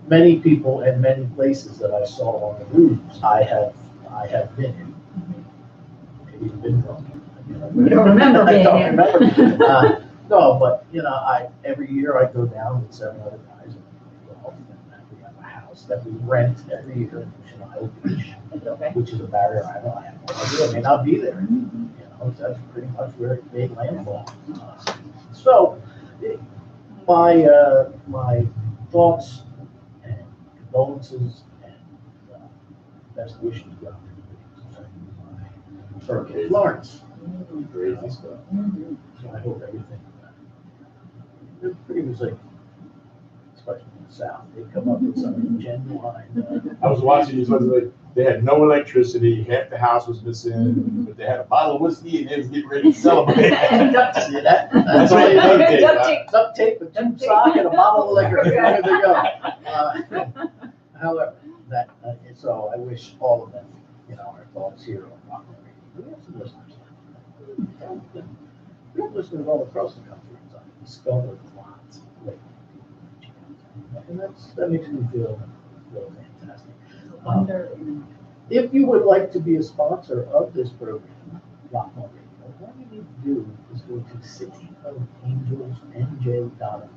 many people and many places that I saw on the roofs, I have been in, maybe even been drunk. You don't remember I being don't there. remember. No, but, every year I go down with 7 other guys and we golf, and we have a house that we rent every year in Ocean Isle Beach, Okay. which is a barrier island. I have no idea, I may not be there. That's pretty much where it made landfall. So, my thoughts and condolences and best wishes go out to Hurricane Florence. Crazy stuff. So I hope everything, it's pretty resilient, especially in the south. They come up with some genuine. I was watching these ones, like, they had no electricity, half the house was missing, but they had a bottle of whiskey and they was getting ready to celebrate. See that? That's all you need. Duct tape, a tube sock, and a bottle of liquor. There they go. However, so I wish all of them, our thoughts here on Rockland Radio. We have some listeners. We have listeners all across the country. So I discovered lots lately. And that makes me feel fantastic. If you would like to be a sponsor of this program, Rockland Radio, all you need to do is go to cityofangelsnj.org.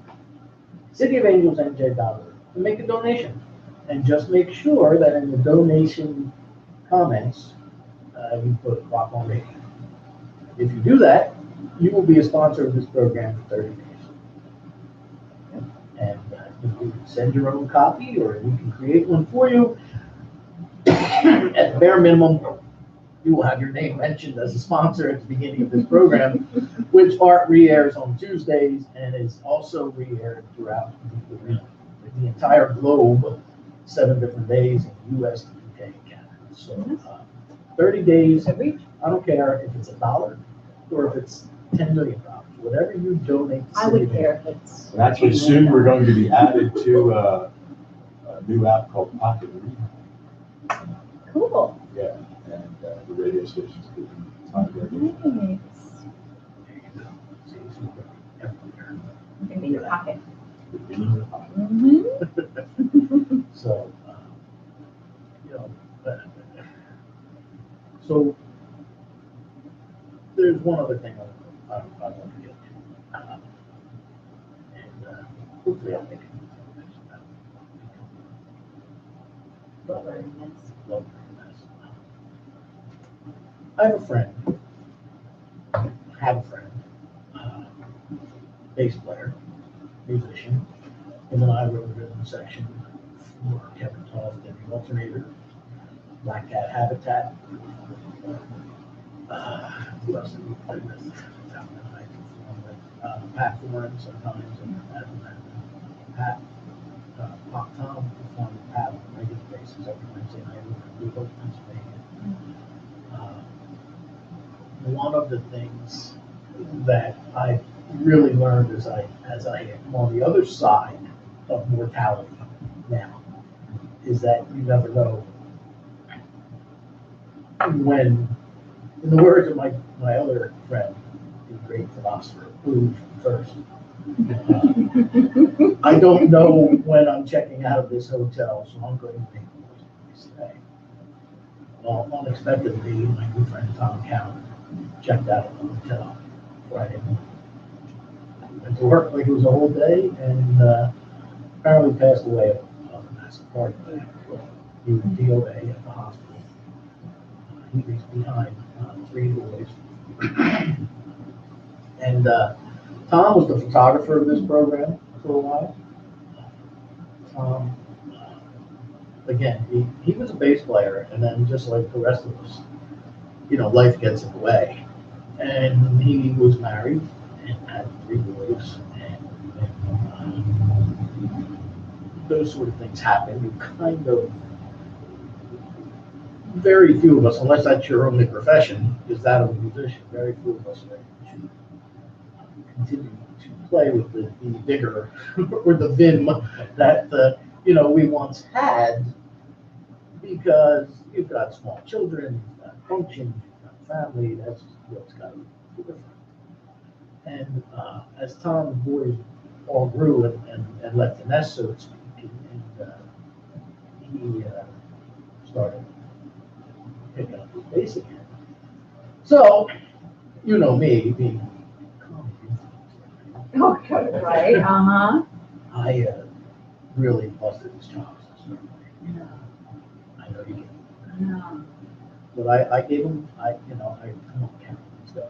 Cityofangelsnj.org and make a donation. And just make sure that in the donation comments, you put Rockland Radio. If you do that, you will be a sponsor of this program for 30 days. And you can send your own copy, or we can create one for you. At the bare minimum, you will have your name mentioned as a sponsor at the beginning of this program, which Art re-airs on Tuesdays and is also re-aired throughout the entire globe, 7 different days in the U.S., the UK, and Canada. So 30 days, I don't care if it's $1 or if it's $10 million. Whatever you donate. I would care if it's. And actually, soon we're going to be added to a new app called Pocket Radio. Cool. Yeah, and the radio stations could be on the radio. Nice. In your pocket. Could be in your pocket. So, so there's one other thing I want to get to, and hopefully I'll make it. Love learning this. Love this. I have a friend, bass player, musician. Him and I wrote a rhythm section for Kevin Toft and the Alternator, Black Cat Habitat. Who else did we play with? Pat Foran sometimes, and Pat, Pop Tom performed with Pat on a regular basis every Wednesday night over in Blue Oak, Pennsylvania. One of the things that I really learned as I am on the other side of mortality now is that you never know when, in the words of my other friend, the great philosopher, who first. I don't know when I'm checking out of this hotel, so I'm going to make the most of my stay. Well, unexpectedly, my good friend Tom Cowan checked out of the hotel Friday morning. Went to work like it was a whole day, and apparently passed away of a massive heart attack. He was DOA at the hospital. He leaves behind 3 boys. And Tom was the photographer of this program for a while. Tom, again, he was a bass player, and then just like the rest of us, life gets in the way. And he was married and had 3 boys, and those sort of things happen. You kind of, very few of us, unless that's your only profession, is that of a musician. Very few of us are able to continue to play with the vigor or the vim that we once had, because you've got small children, you've got functions, you've got family. That's what's got to be different. And as Tom's boys all grew and left the nest, so to speak, and he started picking up his bass again. So, you know me, being Oh, good, right, uh-huh. I really busted his chops. I know you did. No. But I gave him, come on, Cal, let's go.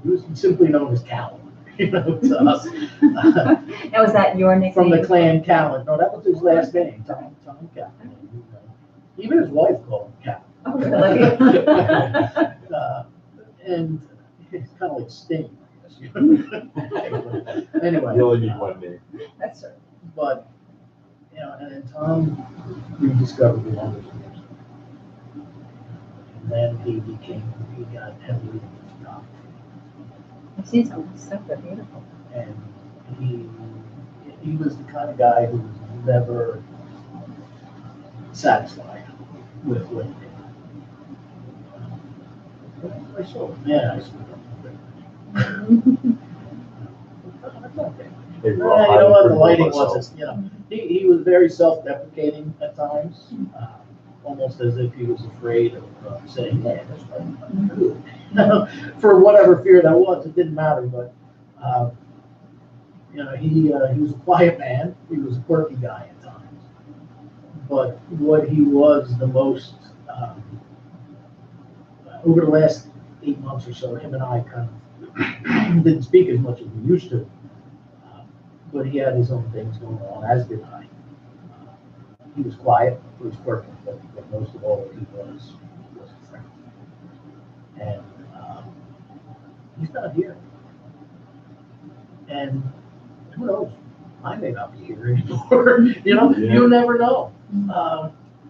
He was simply known as Cal, to us. Now, was that your nickname? From the clan Callan. No, that was his last name, Tom Cal. Even his wife called him Cal. Oh, really? And it's kind of like Sting, I guess. Anyway. You only need one name. That's right. But, and then Tom rediscovered the wonders of music. And then he got heavily into photography. I've seen some of his stuff, they're beautiful. And he was the kind of guy who was never satisfied with what he did. I saw him, man, I saw him. They You were all know what, the hiding lighting from wasn't, he was very self-deprecating at times, almost as if he was afraid of saying, yeah, that's right. For whatever fear that was, it didn't matter, but, he was a quiet man, he was a quirky guy at times. But what he was the most, over the last 8 months or so, him and I kind of didn't speak as much as we used to. But he had his own things going on, as did I. He was quiet, he was quirky, but most of all, he was a friend. And he's not here. And who knows? I may not be here anymore. You never know.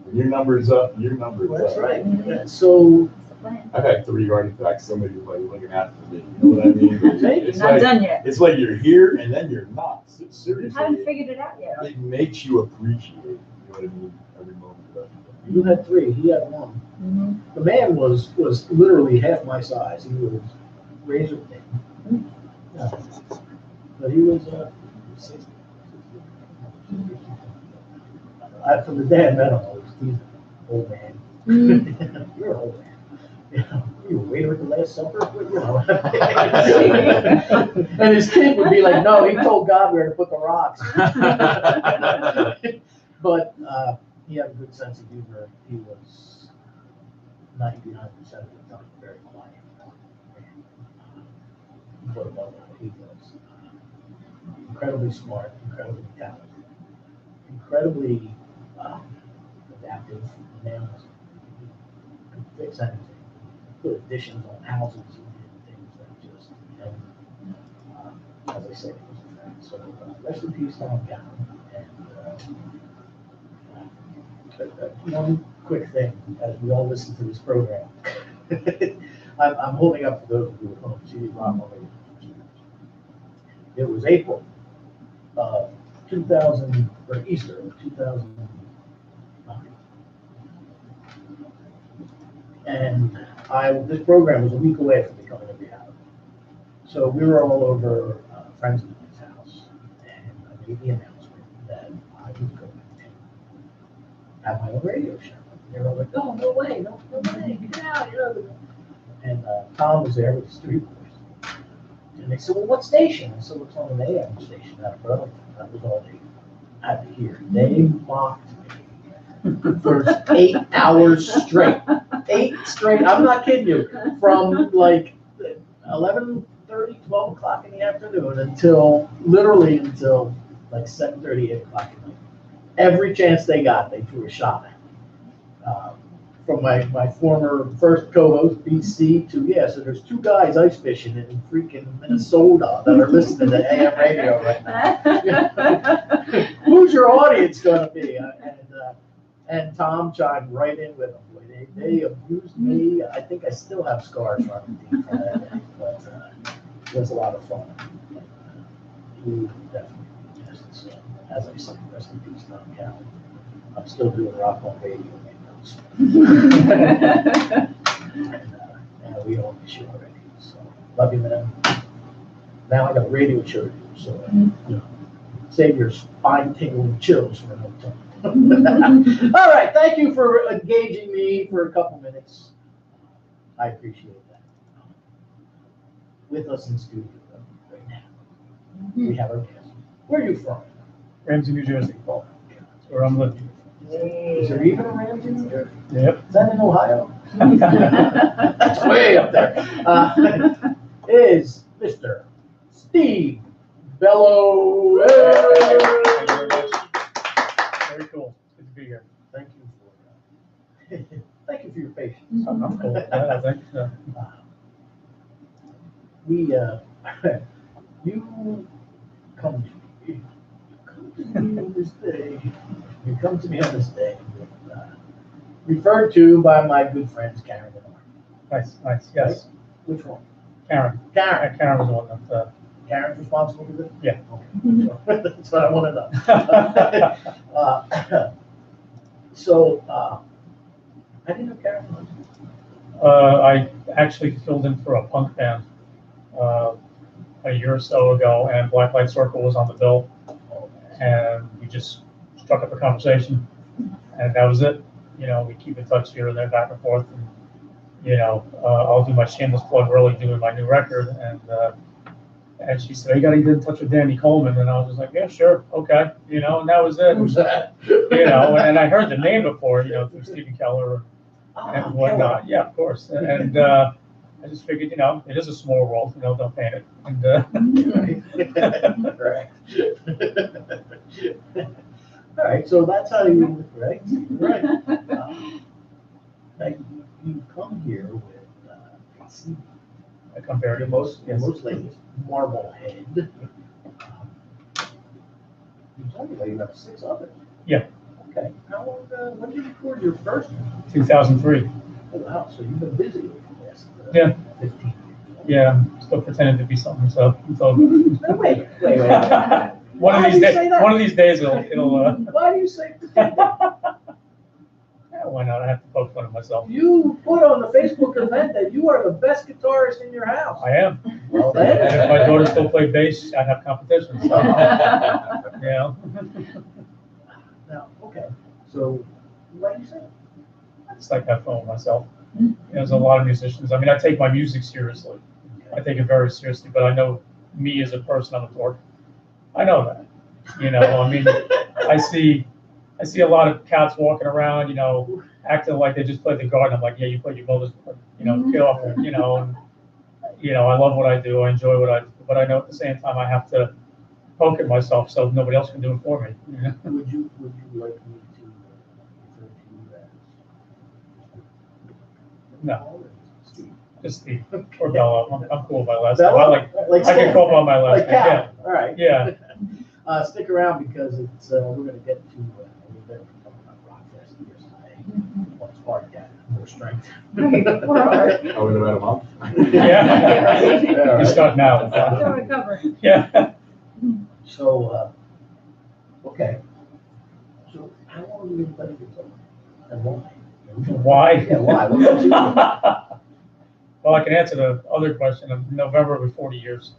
When your number's up, your number's up. That's right. And so I've had 3 artifacts, somebody's like looking after me, you know what I mean? It's Not like, done yet. it's like you're here and then you're not. You Seriously, haven't figured it out yet. it makes you appreciate, you know what I mean, every moment of it. you had 3, he had 1. Mm-hmm. The man was literally half my size. He was razor thin. Yeah. But he was 60. From the day I met him, he's an old man. You're an old man. You were a waiter at the Last Supper? And his kid would be like, no, he told God where to put the rocks. But he had a good sense of humor. He was 99% of the time very quiet. But above all, he was incredibly smart, incredibly talented, incredibly adaptive. The man could fix anything. Put additions on houses and things that just, as I say, it was a friend. So rest in peace, Tom Cal. And one quick thing, as we all listen to this program, I'm holding up for those of you at home, CD Rock already. It was April 2000, or Easter of 2009. And this program was a week away from becoming a reality. So we were all over friends of mine's house, and I made the announcement that I was going to have my own radio show. They were all like, "Oh, no way, no way, get out, And Tom was there with his 3 boys. And they said, well, what station? I said, it's on an AM station out of Burlington. That was all they had to hear. They mocked me for 8 hours straight. 8 straight, I'm not kidding you, from like 11:30, 12 o'clock in the afternoon until like 7:30, 8 o'clock at night. Every chance they got, they threw a shot at me. From my former first co-host, BC, to, so there's 2 guys ice fishing in freaking Minnesota that are listening to AM radio right now. Who's your audience going to be? And Tom chimed right in with them. They abused me. I think I still have scars from that day, but it was a lot of fun. He definitely missed. So, as I said, rest in peace, Tom Cal. I'm still doing rock on radio. And we all miss you already. So love you, man. Now I got a radio show to do, so save your spine tingling chills for another time. All right, thank you for engaging me for a couple minutes. I appreciate that. With us in studio right now, we have our guest. Where are you from? Ramsey, New Jersey. That's where I'm living. Is there even a Ramsey, New Jersey? Yep. Is that in Ohio? That's way up there. Is Mr. Steve Bello. Thank you very much. Very cool. Good to be here. Thank you thank you for your patience. I'm cool. Yeah, thank you. We, you come to me on this day. You come to me on this day, referred to by my good friends Karen and Mark. Nice, nice. Yes. Which one? Karen. Karen. Karen was the one that, Karen's responsible for this? Yeah. Okay. That's what I want to know. So, I didn't know Karen was. I actually filled in for a punk band a year or so ago, and Black Light Circle was on the bill, and we just struck up a conversation, and that was it. You know, we keep in touch here and there, back and forth, and you know, I'll do my shameless plug early doing my new record, and she said, "Oh, you got to get in touch with Danny Coleman," and I was just like, "Yeah, sure, okay," you know, and that was it. Who's that? You know, and I heard the name before, you know, through Stephen Keller Ah, and whatnot. Yeah, of course. And I just figured, you know, it is a small world, you know, don't paint it. And Right. All right, so that's how you, right? Right. Now, you come here with, I come very your most latest Marblehead. You told me that you have 6 others. Yeah. Okay, how long, when did you record your first one? 2003. Oh, wow, so you've been busy with this. Yeah. 15 years. Yeah, I'm still pretending to be something. So No, wait. one Why of do these you days, say that? one of these days, it'll. Why do you say? Yeah, why not? I have to poke fun of myself. You put on the Facebook event that you are the best guitarist in your house. I am. Well, And if then. my daughter still played bass, I'd have competition. So, you know. Now, okay, so why do you say that? It's like have fun with myself. You know, there's a lot of musicians. I mean, I take my music seriously. I take it very seriously, but I know me as a person, I'm a dork. I know that. You know, I mean, I see a lot of cats walking around, you know, acting like they just played the garden. I'm like, yeah, you played your mother's, you know, get off it, you know, and, you know, I love what I do. I enjoy what I do, but I know at the same time I have to poke at myself so nobody else can do it for me. You know? Would you like me to refer to you as? No, Steve. just Steve or Bella. I'm cool with my last name. Bella? I Stan. can call by my last Like name. Cal, all right. Yeah. Stick around because it's, we're gonna get to, a little bit of Rockfest here today. Once Mark got more strength. Oh, in about a month? Yeah. Yeah. You start now. Still recovering. Yeah. So, okay. So how long have you been playing guitar? And why? Why? Yeah, why? What got you? Well, I can answer the other question. In November will be 40 years.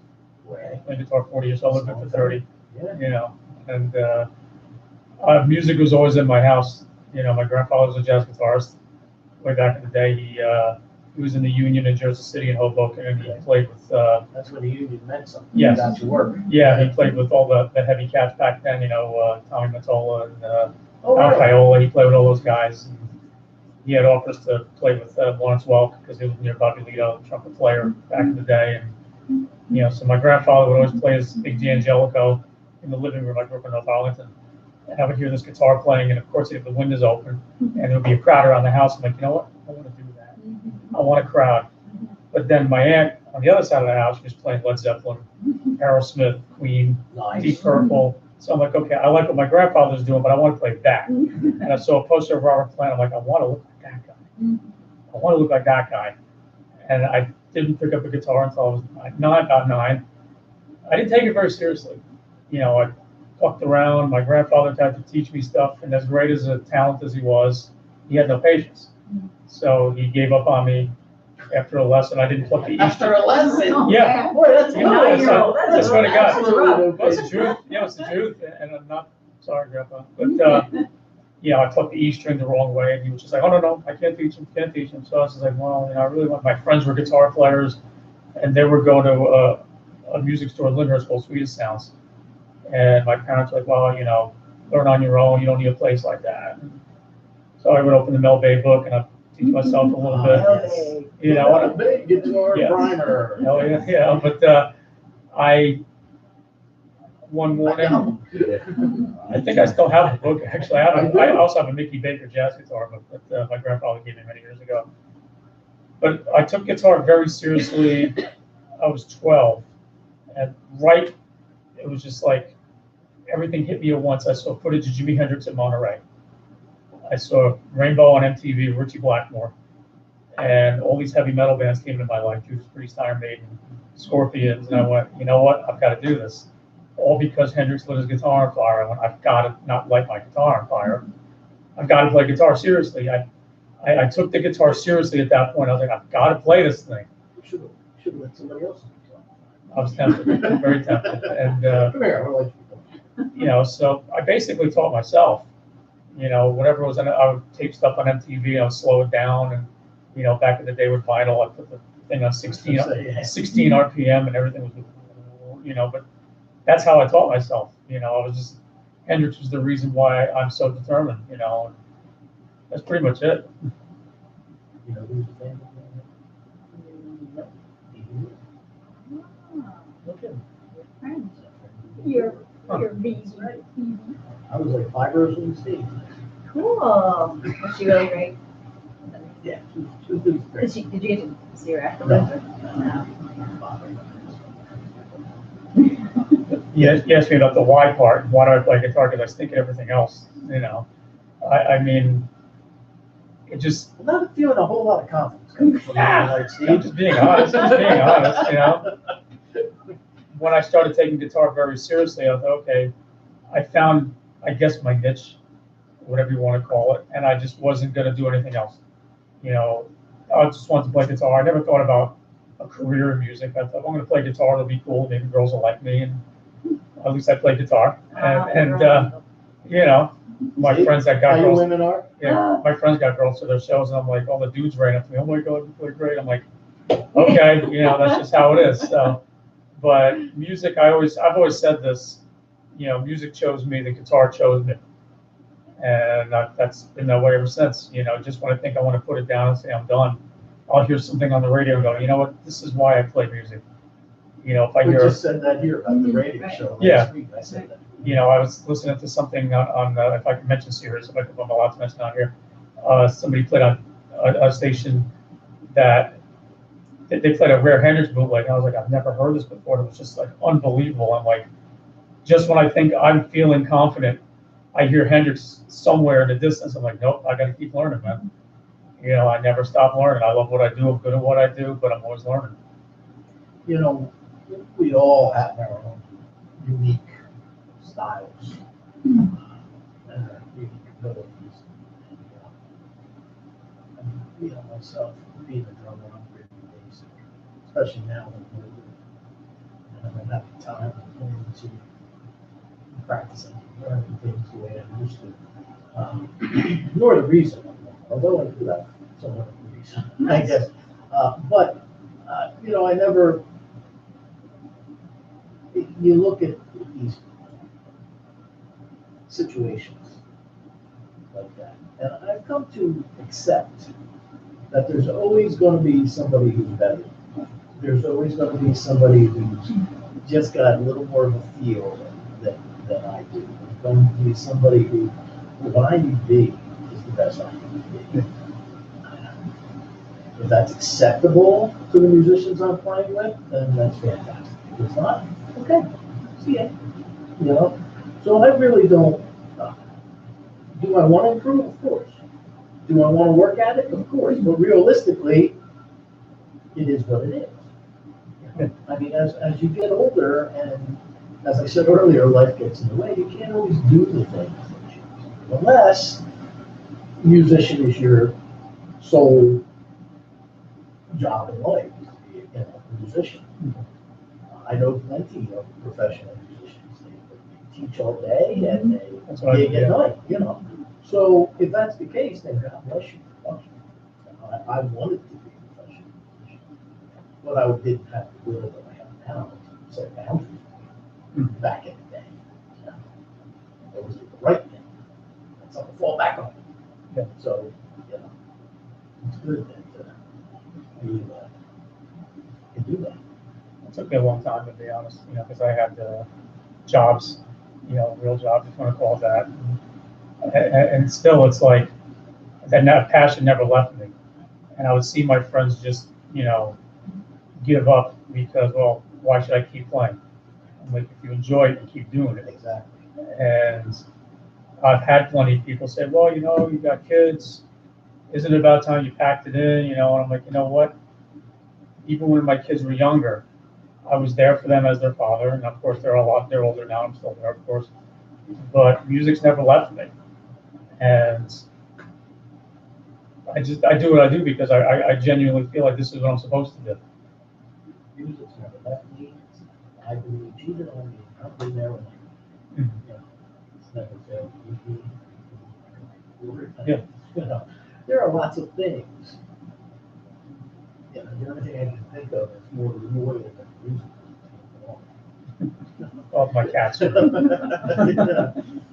Way. I played guitar 40 years, so I lived it for 30. Yeah. You know, and music was always in my house. You know, my grandfather was a jazz guitarist. Way back in the day, he was in the Union in Jersey City and Hoboken, and he played with. That's when the union meant something. Yes. Got you work. Yeah, he played with all the heavy cats back then. You know, Tommy Mottola and Oh, Al really? Viola. He played with all those guys. And he had offers to play with Lawrence Welk because he was near Bobby Lito, the trumpet player back in the day. And you know, so my grandfather would always play his Big D'Angelico in the living room. I grew up in North Arlington. And I would hear this guitar playing, and of course, he'd have the windows open, and there would be a crowd around the house. I'm like, you know what? I want to do that. I want a crowd. But then my aunt on the other side of the house, she was playing Led Zeppelin, Aerosmith, Queen, Nice. Deep Purple. So I'm like, okay, I like what my grandfather's doing, but I want to play that. And I saw a poster of Robert Plant. I'm like, I want to look like that guy. I want to look like that guy. And I didn't pick up a guitar until I was about 9. I didn't take it very seriously. You know, I fucked around. My grandfather tried to teach me stuff, and as great as a talent as he was, he had no patience. So he gave up on me after a lesson. I didn't pluck the E After string. a lesson. Yeah. Boy, that's Yeah, good. Nine-year-old, that's what I got. Absolutely. Well, it's the truth. Yeah, it's the truth. And I'm not sorry, Grandpa. But I taught the E string the wrong way, and he was just like, oh, no, I can't teach him, can't teach him. So I was just like, well, I really want, my friends were guitar players, and they were going to a music store in Lyndhurst called Swedish Sounds. And my parents were like, well, learn on your own, you don't need a place like that. So I would open the Mel Bay book, and I'd teach myself a little bit. Yes. Big guitar Yeah. primer. Hell yeah, but one morning, I think I still have the book, actually. I also have a Mickey Baker jazz guitar, but my grandfather gave me many years ago. But I took guitar very seriously. I was 12, and it was just like everything hit me at once. I saw footage of Jimi Hendrix at Monterey. I saw Rainbow on MTV, Richie Blackmore, and all these heavy metal bands came into my life: Judas Priest, Iron Maiden, Scorpions, and I went, you know what? I've got to do this. All because Hendrix lit his guitar on fire. I went, I've got to not light my guitar on fire. I've got to play guitar seriously. I took the guitar seriously at that point. I was like, I've got to play this thing. Should have let somebody else. I was tempted, very tempted, and Come here, I want you. so I basically taught myself. Whatever was in it, I would tape stuff on MTV. I would slow it down, and back in the day with vinyl, I put the thing on 16 RPM, and everything was, but that's how I taught myself. I was just, Hendrix was the reason why I'm so determined. And that's pretty much it. Who's the band? Okay. You're bees, right? I was like 5 rows on the stage. Cool. Was she really great? Yeah, she was great. Did you get to see her afterwards? No. You asked me about the why part. Why do I play guitar? Because I stink at everything else. I mean, it just. I'm not feeling a whole lot of confidence. I'm just being honest. When I started taking guitar very seriously, I thought, okay, I found, I guess, my niche, whatever you want to call it, and I just wasn't going to do anything else. I just wanted to play guitar. I never thought about a career in music. I thought, I'm going to play guitar, it'll be cool, maybe girls will like me, and at least I play guitar. My friends that got girls, women are? my friends got girls to their shows, and I'm like, all the dudes ran up to me, oh my God, you play great. I'm like, okay, that's just how it is. So, but music, I've always said this, music chose me, the guitar chose me. And that's been that way ever since. Just when I think I want to put it down and say I'm done, I'll hear something on the radio and go, you know what, this is why I play music. If I We hear, just said that here about the radio show Yeah. last week. I said that. I was listening to something on if I can mention Sirius, if I'm allowed to mention out here, somebody played on a station that they played a Rare Hendrix bootleg, and I was like, I've never heard this before. It was just like unbelievable. I'm like, just when I think I'm feeling confident, I hear Hendrix somewhere in the distance. I'm like, nope, I got to keep learning, man. I never stop learning. I love what I do. I'm good at what I do, but I'm always learning. We all have our own unique styles and our unique abilities. Myself, being a drummer, I'm pretty basic, especially now when I don't have the time to practice and learning things the way I used to. Nor the reason, although I do have some other reason, I guess. I never. You look at these situations like that, and I've come to accept that there's always going to be somebody who's better. There's always going to be somebody who's just got a little more of a feel than I do. There's going to be somebody who, what I need to be, is the best I can be. If that's acceptable to the musicians I'm playing with, then that's fantastic. If it's not, okay, see ya. So I really don't. Do I want to improve? Of course. Do I want to work at it? Of course. But realistically, it is what it is. I mean, as you get older, and as I said earlier, life gets in the way. You can't always do the things that you do, unless musician is your sole job in life, to be a musician. I know plenty of professional musicians. They teach all day and they gig at night, So if that's the case, then God bless you. I wanted to be a professional musician, but I didn't have the will that I have now to set boundaries back in the day. You know, it was the right thing. That's something to fall back on. Yeah. So, you know, it's good that you can do that. It took me a long time, to be honest, because I had jobs, real jobs, if you want to call it that. And still, it's like that passion never left me. And I would see my friends just, give up because, well, why should I keep playing? I'm like, if you enjoy it, you keep doing it. Exactly. And I've had plenty of people say, well, you got kids. Isn't it about time you packed it in? And I'm like, you know what? Even when my kids were younger, I was there for them as their father. And of course, they're older now. I'm still there, of course. But music's never left me. And I do what I do because I genuinely feel like this is what I'm supposed to do. Music's never left me. I believe even on me, I've been there when it's never failed me. Yeah. There are lots of things. The only thing I can think of is more loyal than music. All my cats. I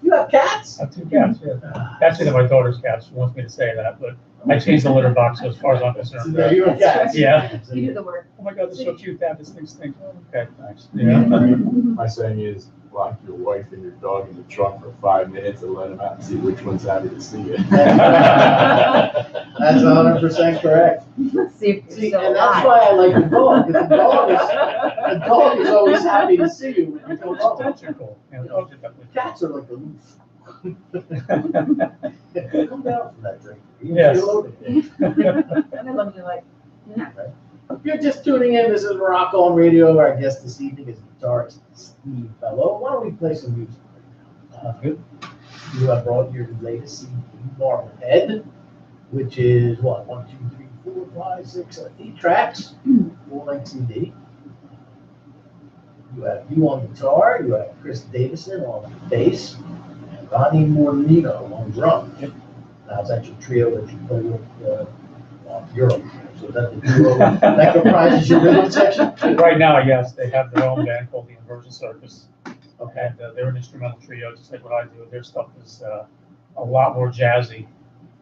You have cats? have 2 cats, yeah. Actually, they're my daughter's cats. She wants me to say that, but I changed the litter box, so as far as I'm concerned. Yeah, you have cats. Yeah. You do the work. Oh my God, they're so cute. Dad, this thing stinks. Okay, thanks. Yeah. My saying is, lock your wife and your dog in the trunk for 5 minutes and let them out and see which one's happy to see you. That's 100% correct. See if you're See, still and that's alive. why I like the dog, because the dog is always happy to see you when you come home. Dogs are cool. Yeah, dogs are definitely cool. Cats are like aloof. Come down from that drink. You Yes. feel loaded. And they look at you like, yeah. If you're just tuning in, this is Rock On Radio. Our guest this evening is guitarist Steve Fellow. Why don't we play some music right now? Good. You have brought your latest CD, Marblehead, which is what, 1, 2, 3, 4, 5, 6, 8 tracks, full-length CD. You have you on guitar, you have Chris Davison on bass, and Ronnie Morlino on drums. Now, is that your trio that you play with on Europe? So is that the duo that comprises your rhythm section? Right now, yes, they have their own band called the Inversion Circus. Okay. And they're an instrumental trio, just like what I do. Their stuff is a lot more jazzy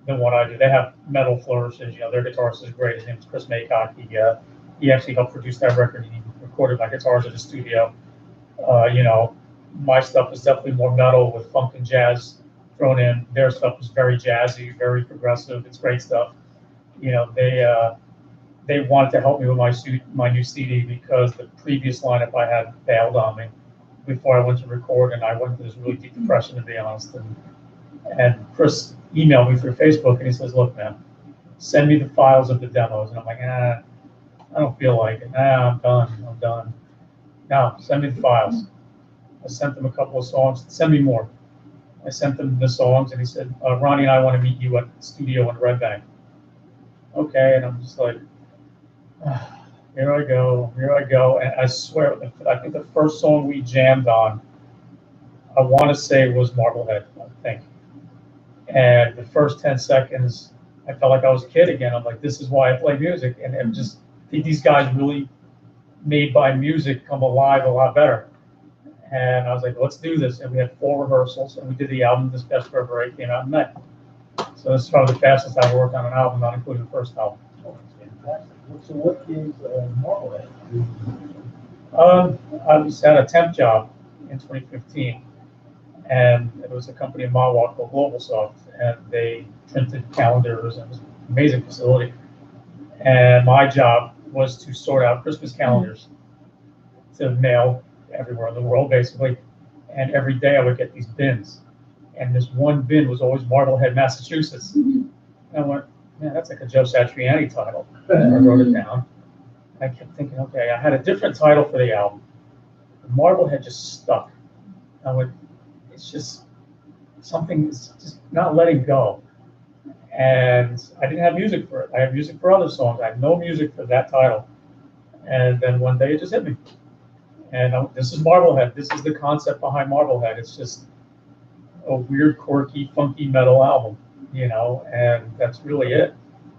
than what I do. They have metal flourishes. Their guitarist is great. His name is Chris Maycock. He actually helped produce that record. He recorded my guitars in the studio. My stuff is definitely more metal with funk and jazz thrown in. Their stuff is very jazzy, very progressive. It's great stuff. They wanted to help me with my new CD because the previous lineup I had bailed on me before I went to record, and I went into this really deep depression, to be honest. And Chris emailed me through Facebook, and he says, "Look, man, send me the files of the demos." And I'm like, I don't feel like it. I'm done. Now, send me the files. I sent them a couple of songs. Send me more. I sent them the songs, and he said, Ronnie and I want to meet you at the studio in Red Bank. Okay, and I'm just like, here I go. And I swear, I think the first song we jammed on, I want to say was Marblehead, I think. And the first 10 seconds, I felt like I was a kid again. I'm like, this is why I play music. And it just, these guys really made my music come alive a lot better. And I was like, let's do this. And we had 4 rehearsals, and we did the album this past February. It came out in May. So this is probably the fastest I've worked on an album, not including the first album. Oh, that's fantastic. So what is Marblehead? I was at a temp job in 2015, and it was a company in Mahwah called GlobalSoft, and they printed calendars, and it was an amazing facility. And my job was to sort out Christmas calendars to mail everywhere in the world, basically. And every day I would get these bins, and this one bin was always Marblehead, Massachusetts. And I went, man, that's like a Joe Satriani title. And I wrote it down. I kept thinking, okay, I had a different title for the album. Marblehead just stuck. I went, it's just something, it's just not letting go. And I didn't have music for it. I have music for other songs. I have no music for that title. And then one day it just hit me. And this is Marblehead. This is the concept behind Marblehead. It's just, a weird, quirky, funky metal album, and that's really it.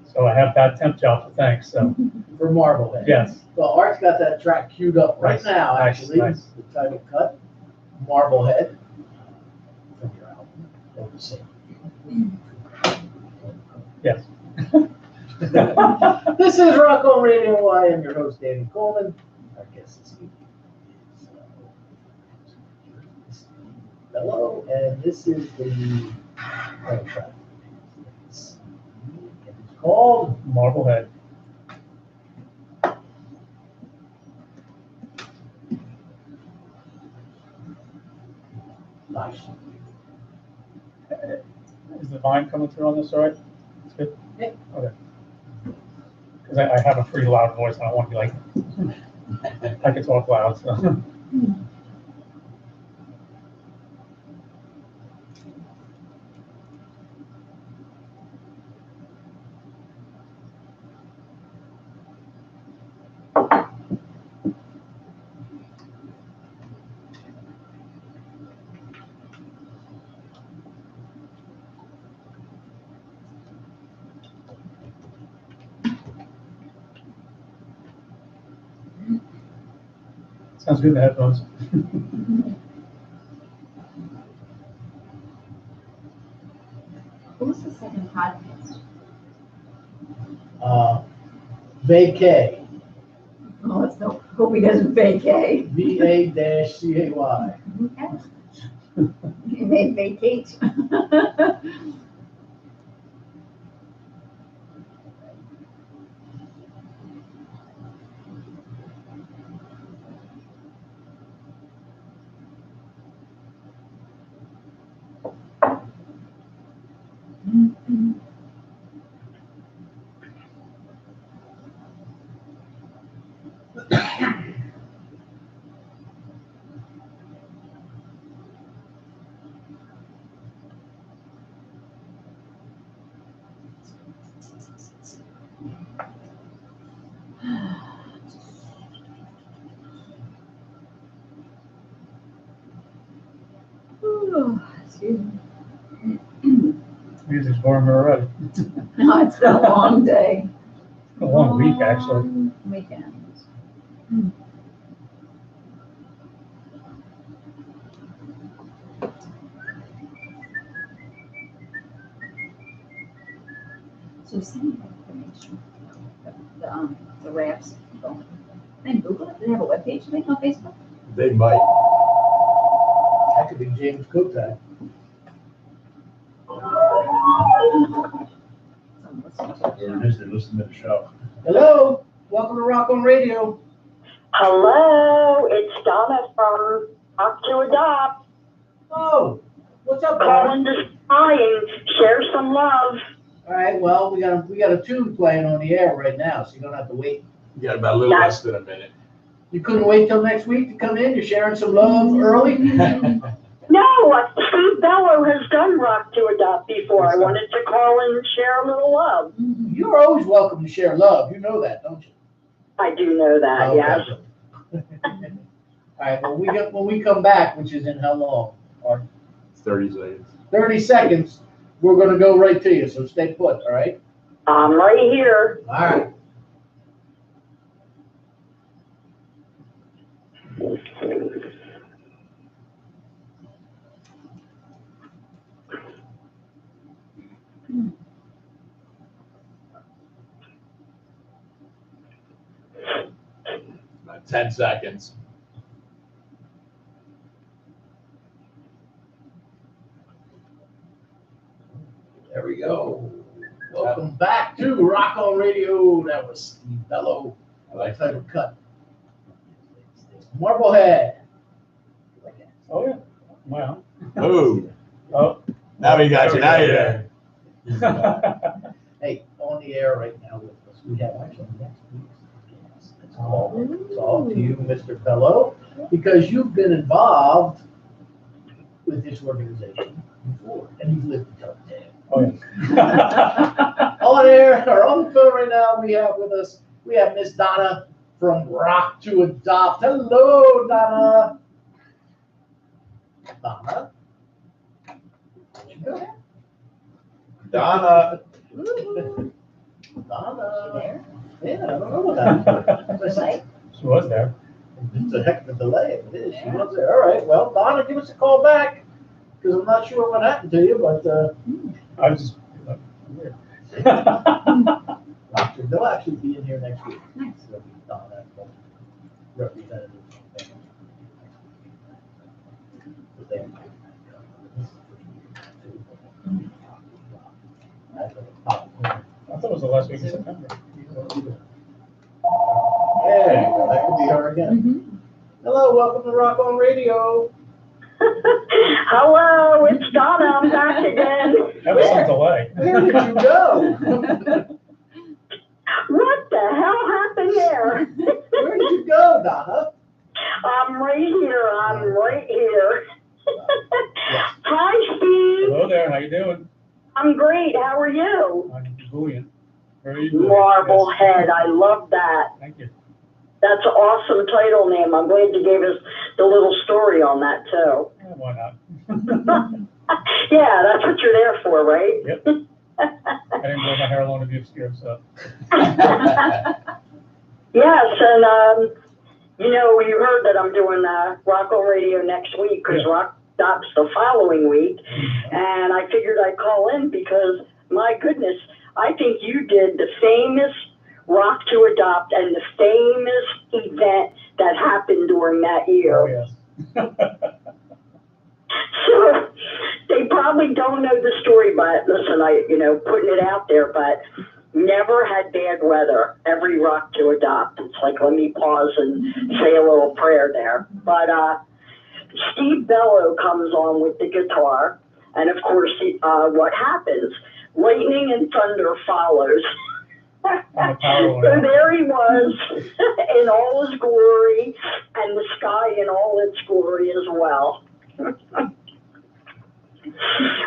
So I have Bad Temp Job to thank, so, For Marblehead. yes. Well, Art's got that track queued up right Nice, now, nice, actually. nice. The title cut, Marblehead. From your album. Or the same. Yes. This is Rock on Radio. I am your host, Danny Coleman. Our guest this evening is Bello, and this is the title track. It's called Marblehead. Nice. Is the vine coming through on this all right? It's good? Yeah. Okay. Because I have a pretty loud voice, and I want to be like, I can talk loud, so. Sounds good in the headphones. What was the second podcast? Vacay. Oh, let's hope he doesn't vacate. VA-CAY. He may vacate. Ooh, excuse me. Music's boring already. No, it's been a long day. A long week, actually. Long Weekend. So send me that information. The raps. Then Google it. Do they have a webpage thing on Facebook? They might. That could be James Kotak. Someone listening to it. Or it is, they're listening to the show. Hello, welcome to Rock on Radio. Hello, it's Donna from Rock to Adopt. Oh, what's up, Bob? Calling to hi and share some love. All right, well, we got a tune playing on the air right now, so you don't have to wait. You got about a little less than a minute. You couldn't wait till next week to come in? You're sharing some love early? No, Steve Bello has done Rock to Adopt before. I wanted to call and share a little love. You're always welcome to share love. You know that, don't you? I do know that, Okay. yes. All right, well, when we come back, which is in how long? Or 30 seconds. 30 seconds, we're gonna go right to you, so stay put, all right? I'm right here. All right. About 10 seconds. There we go. Welcome back to Rock on Radio. That was Steve Bello. I like Title cut. Marblehead. Oh, yeah. Wow. Oh, Oh. now we got you. Now you're there. Hey, on the air right now with us, we have actually next week's guest. It's all to you, Mr. Bello, because you've been involved with this organization before, and you've lived to tell the tale. Oh, yeah. On air, or on the phone right now, we have Miss Donna from Rock to Adopt. Hello, Donna. Donna. Donna, Donna. There? Yeah, I don't know what that is. Right? She was there. It's a heck of a delay. It is. She was there. All right. Well, Donna, give us a call back because I'm not sure what happened to you, but I was just. Weird. they'll actually be in here next week. Nice. They'll be Donna, representative. But they- I thought it was the last week of September. Yeah, that could be her again. Mhm. Hello, welcome to Rock On Radio. Hello, it's Donna. I'm back again. That was some delay. Where did you go? What the hell happened there? Where did you go, Donna? I'm right here. I'm right here. Yes. Hi, Steve. Hello there, how you doing? I'm great. How are you? I'm Julian. Very good. Marblehead. I love that. Thank you. That's an awesome title name. I'm glad you gave us the little story on that, too. Yeah, why not? Yeah, that's what you're there for, right? Yep. I didn't grow my hair long to be obscure, so. Yes, and you heard that I'm doing Rock on Radio next week because Yeah. Rock stops the following week, and I figured I'd call in because, my goodness, I think you did the famous Rock to Adopt and the famous event that happened during that year. Oh, yes. So they probably don't know the story, but listen, putting it out there, but never had bad weather. Every Rock to Adopt. It's like, let me pause and say a little prayer there. But Steve Bello comes on with the guitar, and of course, what happens? Lightning and thunder follows. On the power So line. there he was in all his glory, and the sky in all its glory as well.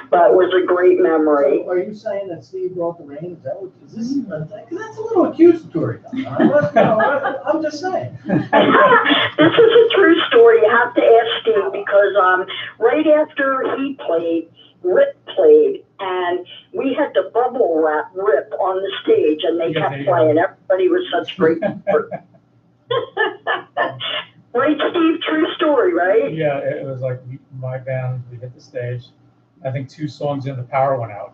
But it was a great memory. So are you saying that Steve brought the rain? Is this, because that's a little accusatory. Donna. I'm just saying. This is a true story. You have to ask Steve because right after he played, Rip played, and we had the bubble wrap Rip on the stage, and they Yeah, kept playing. Everybody was such great. Right, Steve? True story, right? Yeah, it was like my band, we hit the stage. I think 2 songs in, the power went out.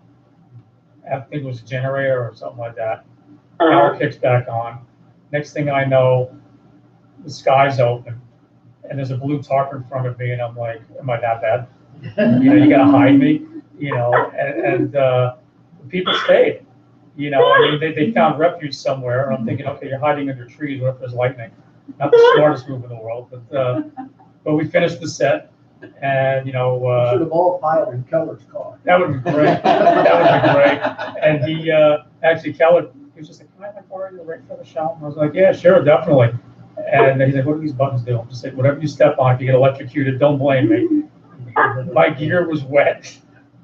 I think it was a generator or something like that. Power kicks back on. Next thing I know, the sky's open, and there's a blue tarp in front of me, and I'm like, am I that bad? You gotta hide me, and the people stayed. I mean, they found refuge somewhere, and I'm thinking, okay, you're hiding under trees, what if there's lightning? Not the smartest move in the world, but we finished the set, and Should have all piled in Keller's car. that would be great. That would be great. And he actually, Keller, he was just like, can I borrow your right for the shop? And I was like, yeah, sure, definitely. And he's like, what do these buttons do? I'm just like, whatever you step on, if you get electrocuted, don't blame me. My gear was wet,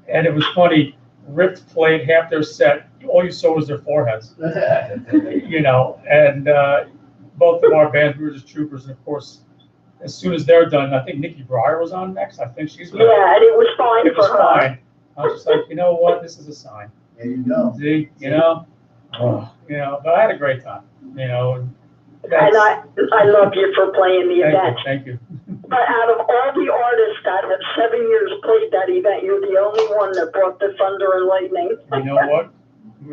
and it was funny. Rip played half their set. All you saw was their foreheads, and both of our bands, we were just troopers. And of course, as soon as they're done, I think Nikki Breyer was on next. I think she's back. Yeah, and it was fine It was for her. fine. I was just like, you know what? This is a sign. There you go. See, but I had a great time, and And I love you for playing the event. thank you. But out of all the artists that have 7 years played that event, you're the only one that brought the thunder and lightning. You know what?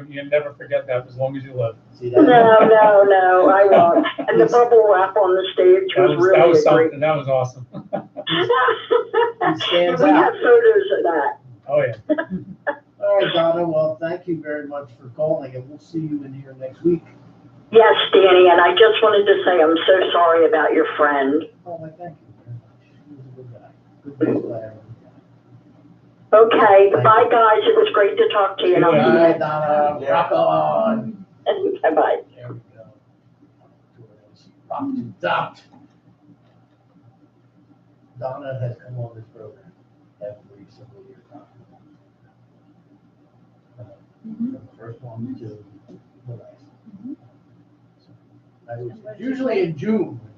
You never forget that as long as you live. See that? No, I won't. And the bubble wrap on the stage was That really was great. something. That was awesome. stands We have out. photos of that. Oh yeah. All right, Donna, well, thank you very much for calling, and we'll see you in here next week. Yes, Danny, and I just wanted to say I'm so sorry about your friend. Oh, my thank you very much. He was a good guy. Good bass player. Okay, bye guys. It was great to talk to you. And All I'll right, Donna, rock on. Bye-bye. There we go. Rock to adopt. Donna has come on this program every single year. From the first one to the last. It's usually in June when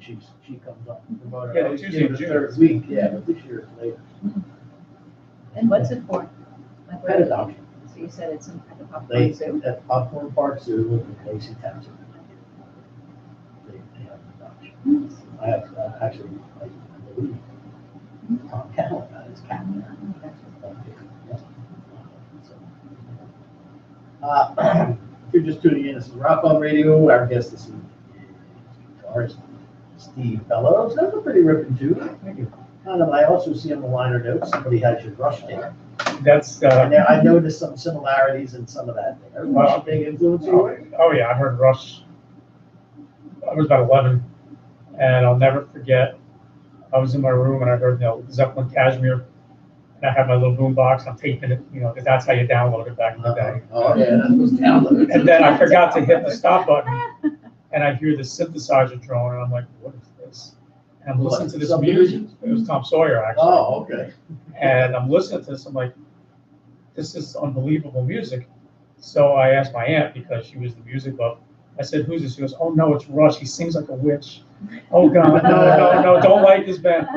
she comes on. Yeah, it's usually in the June. third week, yeah, but this year it's later. And what's it for? Pet adoption. So you said it's some kind of They, popcorn zoo? at Popcorn Park Zoo in Lacey Township. They have an adoption. Nice. I have, actually, I believe, Tom Callan, his cat there. If you're just tuning in, this is Rock On Radio. Our guest this evening is guitarist Steve Bellows. That's a pretty ripping tune. Thank you. I also see on the liner notes, somebody has your Rush there. That's, And there, I noticed some similarities in some of that there. Rush a big influence on you? oh yeah, I heard Rush. I was about 11, and I'll never forget. I was in my room and I heard, Zeppelin Cashmere, and I had my little boom box. I'm taping it, because that's how you download it back in the day. Oh, yeah, that was downloaded. And then I forgot to hit the stop button, and I hear the synthesizer drone, and I'm like, "What is this?" And I'm listening to this music. It was Tom Sawyer actually. Oh, okay. And I'm listening to this. I'm like, "This is unbelievable music." So I asked my aunt, because she was the music buff. I said, "Who's this?" She goes, "Oh no, it's Rush. He sings like a witch." Oh God, no, don't like this band.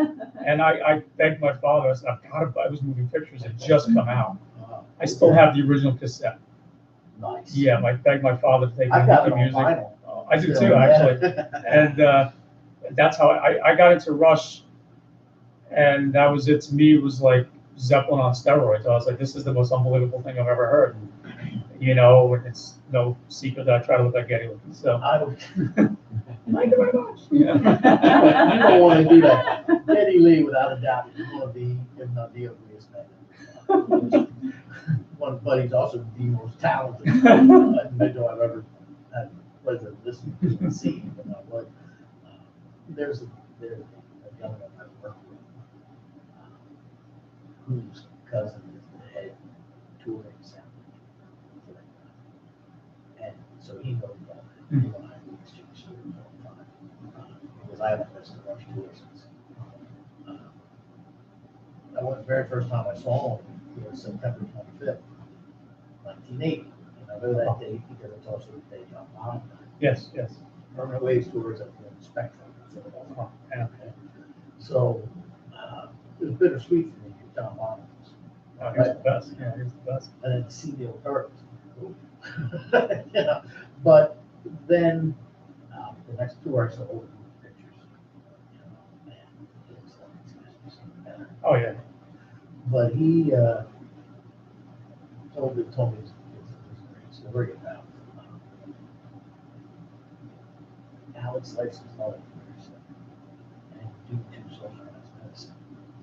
And I begged my father. I said, "I've got to buy." It was moving pictures. It just come out. I still have the original cassette. Nice. Yeah, I begged my father to take me I've got to it the on music. vinyl. I do too, actually. And that's how I got into Rush. And that was it. To me, it was like Zeppelin on steroids. I was like, this is the most unbelievable thing I've ever heard. And it's no secret that I try to look like Geddy Lee. So, I don't, thank you very much. Yeah. you don't want to do that. Geddy Lee, without a doubt, is one of the, if not the ugliest man. But he's also the most talented individual I've ever had the pleasure of listening to and seeing. There's a young man I work with whose cousin is the head touring sound engineer. And so he knows about it. He and I exchange stories all the time. Because I haven't listened to Rush tours since. I went the very first time I saw him, it was September 25th, 1980. And I know that date because it's also the day John Bonham died. Yes. Permanent Waves tours at the Spectrum. Oh, yeah. So it was bittersweet for me because John Bonham was. Oh, he's the best. Yeah, he's the best. And then to see Neil Peart. But then the next tour I saw with pictures. And it's like, Oh, yeah. but he told me his great story about Alex Life's mother, and due to social medicine,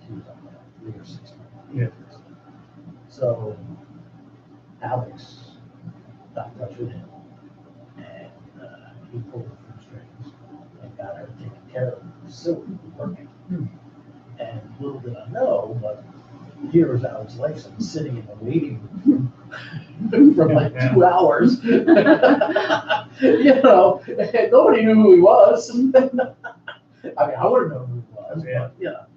she was on like 3 or 6 months. Yeah. So Alex got in touch with him, and he pulled the strings and got her taken care of in the facility working. And little did I know, but here was Alex Lifeson sitting in the waiting room for like 2 hours. And nobody knew who he was. I mean, I wouldn't know who he was, Yeah. but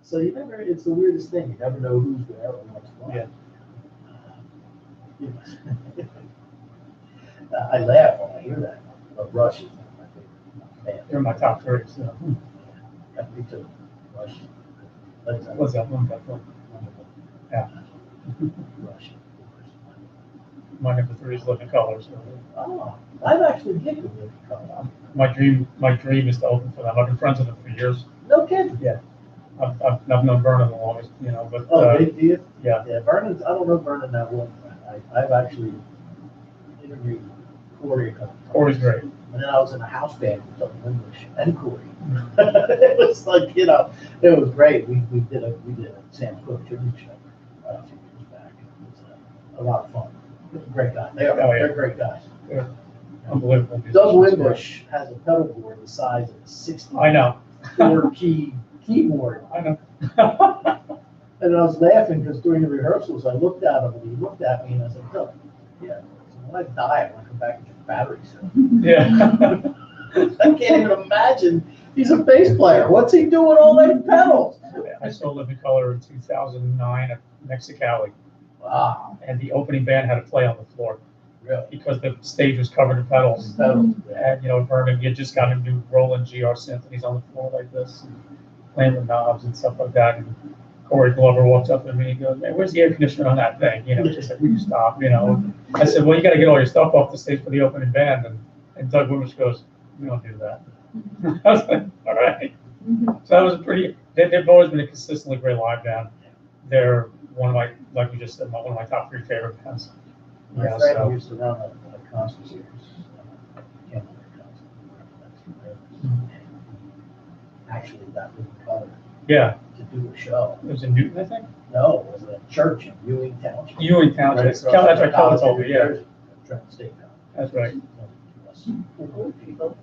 so you never, it's the weirdest thing. You never know who's there or what's what. Yeah. I laugh when I hear that. But Rush is one of my favorite bands. They're in my top 3. So. Me too. Rush. Led Zeppelin. What's that one? Yeah. Rush. My number 3 is Living Colors. Oh, I've actually gigged with Living Color. My dream is to open for them. I've been friends with them for years. No kidding. Yeah. I've known Vernon the longest, but Oh, big deal. yeah. Yeah, Vernon's, I don't know Vernon that well. I've actually interviewed Corey a couple times. Corey's great. And then I was in a house band with Tony English and Corey. It was like, it was great. We did a Sam Cooke tribute show a few years back. It was a lot of fun. Great guys. They're great guys. They're unbelievable. Doug musicians. Wimbush has a pedal board the size of a 64 I know. key keyboard. I know. And I was laughing because during the rehearsals, I looked at him and he looked at me and I said, "Look, yeah, so when I die, I want to come back and get batteries." Yeah. I can't even imagine. He's a bass player. What's he doing all that pedals? I saw Living Color in 2009 at Mexicali, Wow, and the opening band had to play on the floor really? because the stage was covered in pedals. Pedals. Yeah. And Vernon, he had just got a new Roland GR synth, and he's on the floor like this, and playing with knobs and stuff like that. And Corey Glover walks up to me and goes, "Man, where's the air conditioner on that thing?" You know, just like, "Will you stop?" You know. I said, "Well, you got to get all your stuff off the stage for the opening band." And Doug Wimmish goes, "We don't do that." I was like, "All right." So that was a pretty. They've always been a consistently great live band. They're one of my, like you just said, one of my top 3 favorite bands. My Yeah, friend so- used to run a concert series. Actually, got Living Color Yeah, to do a show. it was in Newton, I think. No, it was a church in Ewing Township. Ewing Township. Right across That's right, from Kelly told College me, of yeah. New Jersey, Trent State College. That's right. Old people.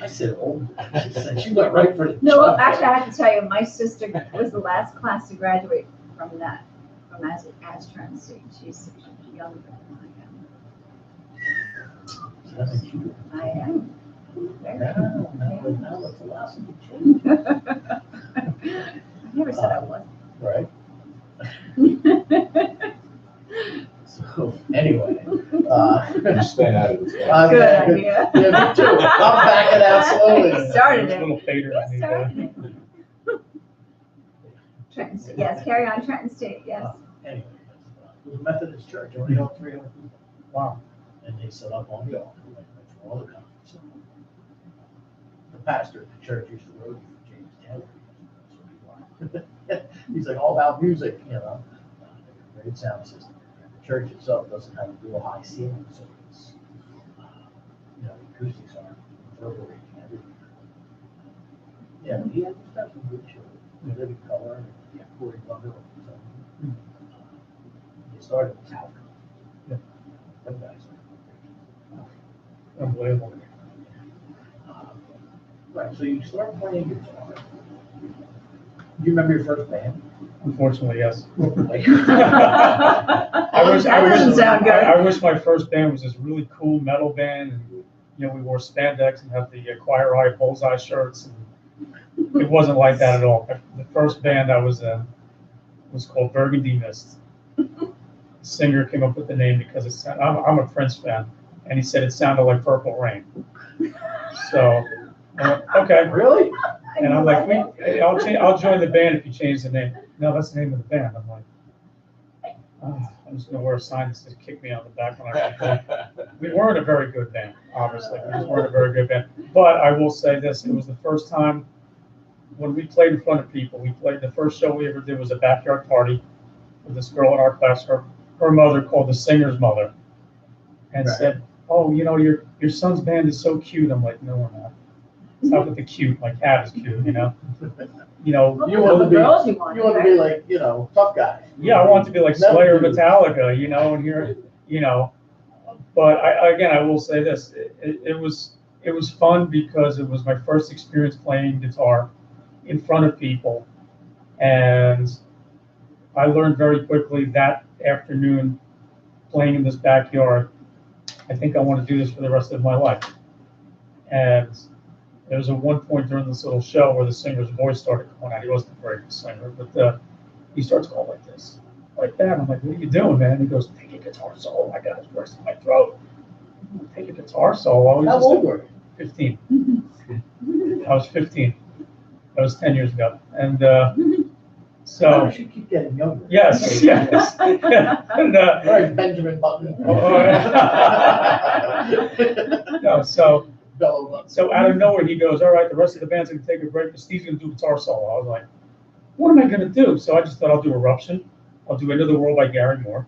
I said old. She said she went right for the. No, well, jump. actually, I have to tell you, my sister was the last class to graduate from Trent State. She's younger than That makes you- I am. Very Now the philosophy change, I never said I was. right? So, anyway. Just staying out of this. I'm- Good idea. Yeah, me too. I'm backing out slowly. Started There's a it. little fader in the, Started it. Trenton, State, yes, carry on Trenton State, yes. Anyway, it was a Methodist church, only held 300 people. wow. And they set up on the altar, like for all the conference. The pastor at the church used to road for James Taylor. He's like all about music, you know. Great sound system. The church itself doesn't have a real high ceiling, so it's, you know, the acoustics are reverberating everywhere. Yeah, he had some good shows. Living Color, and Corey Glover. So, he started with Talcum. Yeah. Them guys. Unbelievable. Right, so you start playing guitar. Do you remember your first band? Unfortunately, yes. Like, That doesn't sound good. I wish my first band was this really cool metal band, and you know, we wore spandex and had the choir eye bullseye shirts. And it wasn't like that at all. The first band I was in was called Burgundy Mist. The singer came up with the name because it sounded, I'm a Prince fan, and he said it sounded like Purple Rain. So, I went, okay. Really? And I'm like, I'll join the band if you change the name. No, that's the name of the band. I'm like, oh, I'm just gonna wear a sign that says "Kick me on the back" when I come home. We weren't a very good band, obviously. We just weren't a very good band. But I will say this: it was the first time when we played in front of people. We played the first show we ever did was a backyard party with this girl in our class. Her mother called the singer's mother and Right. said, "Oh, you know, your son's band is so cute." I'm like, "No, we're not. It's not with the cute. My cat is cute, you know." You know, Well, You want to the be, girls you you wanted, want to be right? like, you know, tough guy. yeah, I want to be like Metal Slayer, dudes. Metallica, you know, and here, you know. But I will say this: it was fun because it was my first experience playing guitar in front of people, and I learned very quickly that afternoon playing in this backyard. I think I want to do this for the rest of my life. And there was a one point during this little show where the singer's voice started going out. He wasn't a very good singer, but he starts going like this, like that. I'm like, "What are you doing, man?" He goes, "Take a guitar solo." I got his voice in my throat. Take a guitar solo. How old were you? 15. I was 15. That was 10 years ago. And so, You should keep getting younger. yes. And, All right, Benjamin Button. no, so Bellow Button. So out of nowhere, he goes, "All right, the rest of the band's gonna take a break, but Steve's gonna do guitar solo." I was like, "What am I gonna do?" So I just thought I'll do Eruption. I'll do Into the World by Gary Moore.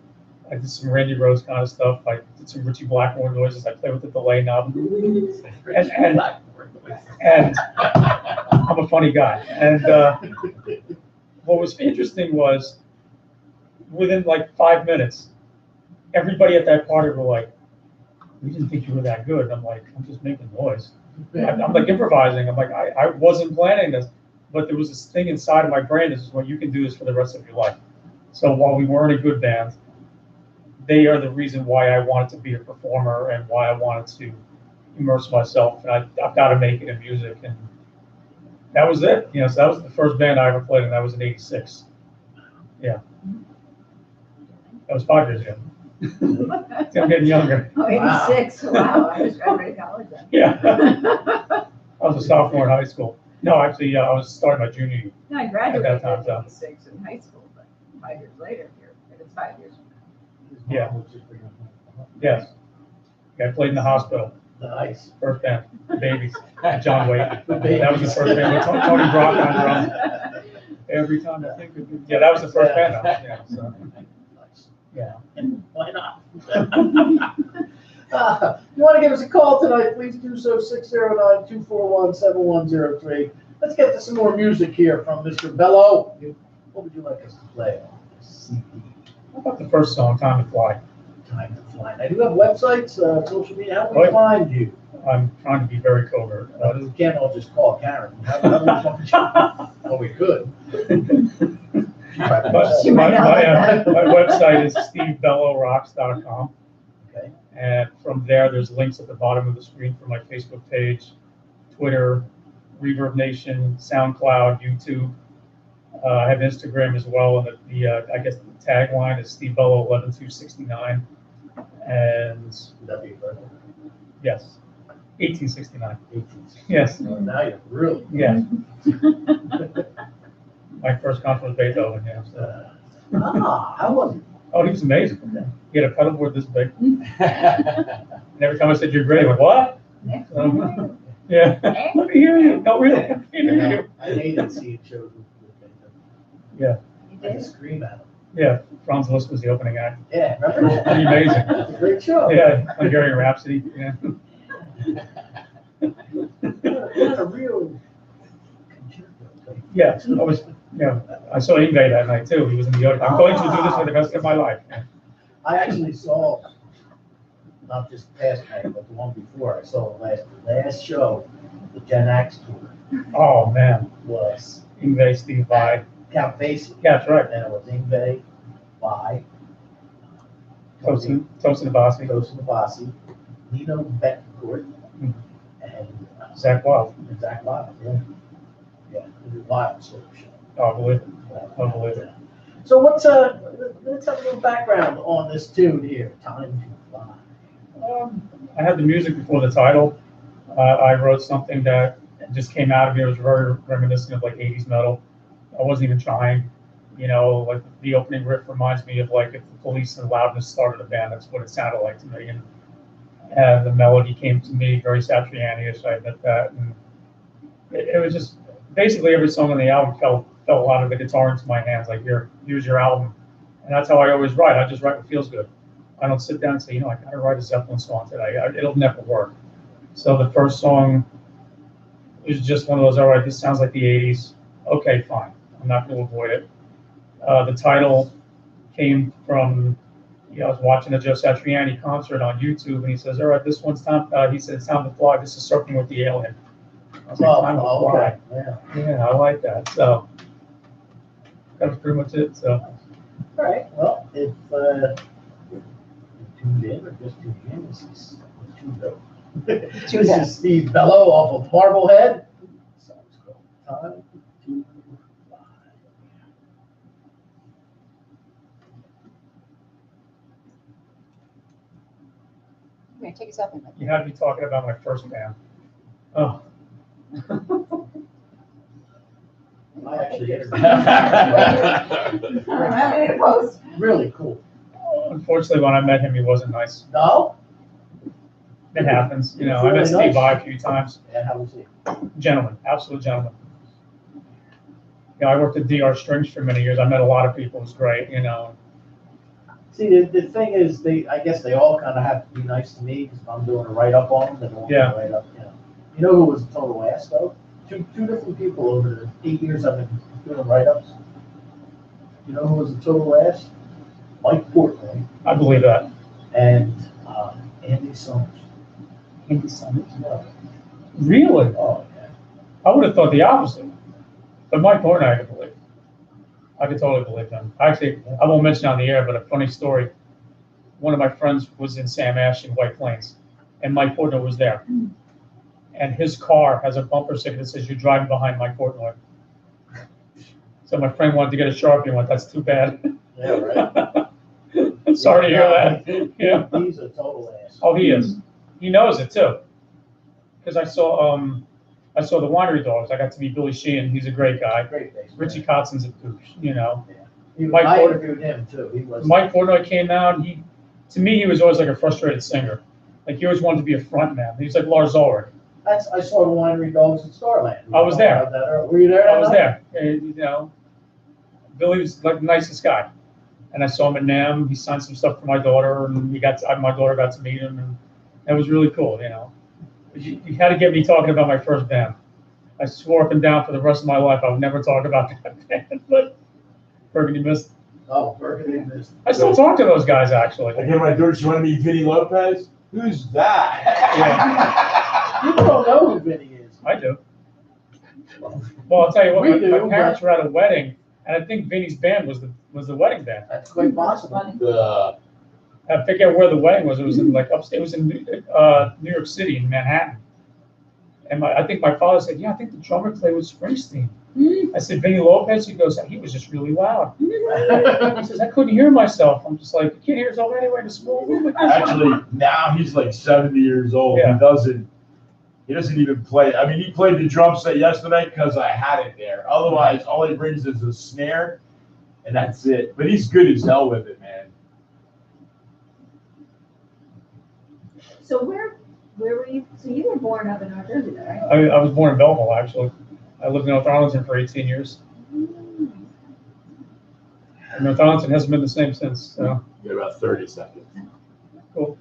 I did some Randy Rhoads kind of stuff. I did some Richie Blackmore noises. I played with the delay knob. And I'm a funny guy. And what was interesting was within like 5 minutes, everybody at that party were like, "We didn't think you were that good." I'm like, "I'm just making noise." I'm like improvising. I'm like, I wasn't planning this, but there was this thing inside of my brain that says, "Well, you can do this for the rest of your life." So while we weren't a good band, they are the reason why I wanted to be a performer and why I wanted to immerse myself. And I've got to make it in music. And that was it. You know, so that was the first band I ever played, and that was in '86. Yeah. That was 5 years ago. I'm getting younger. Oh, 86, wow, I was graduating college then. Yeah. I was a sophomore in high school. No, actually, I was starting my junior year. No, I graduated At that time, in so. '86 in high school, but 5 years later here, if it's 5 years. Yeah. Yes. Yeah, I played in the hospital, Nice. first band, Babies, John Wayne. The Babies. That was the first band with Tony Brock on drums. Every time I think of it. Yeah, that was the first band. Yeah, so, Nice. yeah. Why not? You want to give us a call tonight, please do so, 609-241-7103. Let's get to some more music here from Mr. Bello. What would you like us to play on this CD? How about the first song, Time to Fly? Time to Fly. Now, do you have websites, social media? How do we Oh, yeah. find you? I'm trying to be very covert. We can't all just call Karen. How do we find you? Well, we could. But She might not like that. my website is stevebellorocks.com. Okay. And from there, there's links at the bottom of the screen for my Facebook page, Twitter, Reverb Nation, SoundCloud, YouTube. I have Instagram as well, and I guess the tagline is Steve Bello 11269. And Would that be perfect? yes, 1869. 18. Yes, Now you're really. yes. My first concert was Beethoven. Yeah. So. How was it? Oh, he was amazing. He had a pedal board this big. And every time I said you're great, he went, what? Yeah. Let me hear you. No, really. Let me hear you. I hated seeing shows with Beethoven. Yeah. You I did? just scream at him. Yeah. Franz Liszt was the opening act. Yeah, remember? Pretty amazing. It's a great show. Yeah. Hungarian Rhapsody. Yeah. What a real concerto. Yeah. I was. Yeah. I saw Ingve that night too. He was in the audience. I'm going to do this for the rest of my life. I actually saw, not just past night, but the one before, I saw the last show, the Gen X tour, Oh man. was Ingve, Steve Vai. Count Basie. Yeah, that's right. And it was Ingve, Vai, Tosin Abasi. Tosin Abasi, Nino Betancourt, Mhm. and Zach Wild. Zach Wild. Yeah, yeah, it was a wild sort of show. Oh, I believe it. I believe it. So let's have a little background on this tune here, Time to Fly. I had the music before the title. I wrote something that just came out of me. It was very reminiscent of like 80s metal. I wasn't even trying. You know, like the opening riff reminds me of like if the Police and Loudness started a band. That's what it sounded like to me. And the melody came to me very Satriani-ish. I admit that. And it was just basically every song on the album felt a lot of the guitar into my hands. Like here's your album. And that's how I always write. I just write what feels good. I don't sit down and say, I gotta write a Zeppelin song today. It'll never work. So the first song is just one of those, all right, this sounds like the 80s. Okay, fine. I'm not going to avoid it. The title came from, I was watching a Joe Satriani concert on YouTube, and he says, all right, this one's time, he said, it's time to fly. This is Surfing with the Alien. I was like, time to fly. Yeah. Yeah, I like that. So that was pretty much it. So All right. Well, if you tuned in or just tuned in, this is tuned up. This is Steve Bello off of Marblehead. Song's called Time to Fly. Here, take a selfie. you had me talking about my first band. Oh, I actually Post. really cool. unfortunately, when I met him, he wasn't nice. No? It happens. I met Really Steve nice. Vai a few times. Yeah, how was he? Gentleman, absolute gentleman. I worked at DR Strings for many years. I met a lot of people. It was great, See, the thing is, I guess they all kind of have to be nice to me because if I'm doing a write-up on them, they don't Yeah. write up, You know who was a total ass, though? Two different people over the 8 years I've been doing write-ups. You know who was a total ass? Mike Portnoy I believe that. and Andy Summers. Andy Summers? Yeah. Really? Oh, yeah. I would have thought the opposite. But Mike Portnoy, I could believe. I could totally believe him. Actually, I won't mention it on the air, but a funny story. One of my friends was in Sam Ash in White Plains, and Mike Portnoy was there. And his car has a bumper sticker that says, "You're driving behind Mike Portnoy." So my friend wanted to get a Sharpie and went, "That's too bad." Yeah, right. I'm sorry to hear that. Yeah. He's a total ass. Oh, he is. He knows it too. Because I saw I saw the Winery Dogs. I got to meet Billy Sheehan. He's a great guy. Great bass. Richie Kotzen's a douche, you know. I Mike interviewed him too. He was. Mike Portnoy came out. To me, he was always like a frustrated singer. Like he always wanted to be a front man. He was like Lars Ulrich. I saw the Winery Dogs at Starland. I was there. Were you there? I was there. And, you know, Billy was like the nicest guy. And I saw him at NAMM. He signed some stuff for my daughter, and my daughter got to meet him, and it was really cool, you know. You had to get me talking about my first band. I swore up and down for the rest of my life I would never talk about that band, but Burgundy Mist. Oh, Burgundy Mist. I still talk to those guys, actually. I gave my daughter, she wanted to meet Vinny Lopez. Who's that? You don't know who Vinny is. I do. Well, I'll tell you what, We my do, parents were at a wedding, and I think Vinny's band was the wedding band. That's quite possible. I forget where the wedding was. It was in like upstate. It was in New York City, in Manhattan. And I think my father said, "Yeah, I think the drummer played with Springsteen." I said, "Vinny Lopez." He goes, "He was just really loud." He says, "I couldn't hear myself." I'm just like, "You can't hear yourself anyway in a small room." Actually, now he's like 70 years old. Yeah. He doesn't even play. I mean, he played the drum set yesterday because I had it there. Otherwise, all he brings is a snare, and that's it. But he's good as hell with it, man. So where were you? So you were born up in North Jersey, though, right? I was born in Belleville, actually. I lived in North Arlington for 18 years. And North Arlington hasn't been the same since. So. You got about 30 seconds. Cool.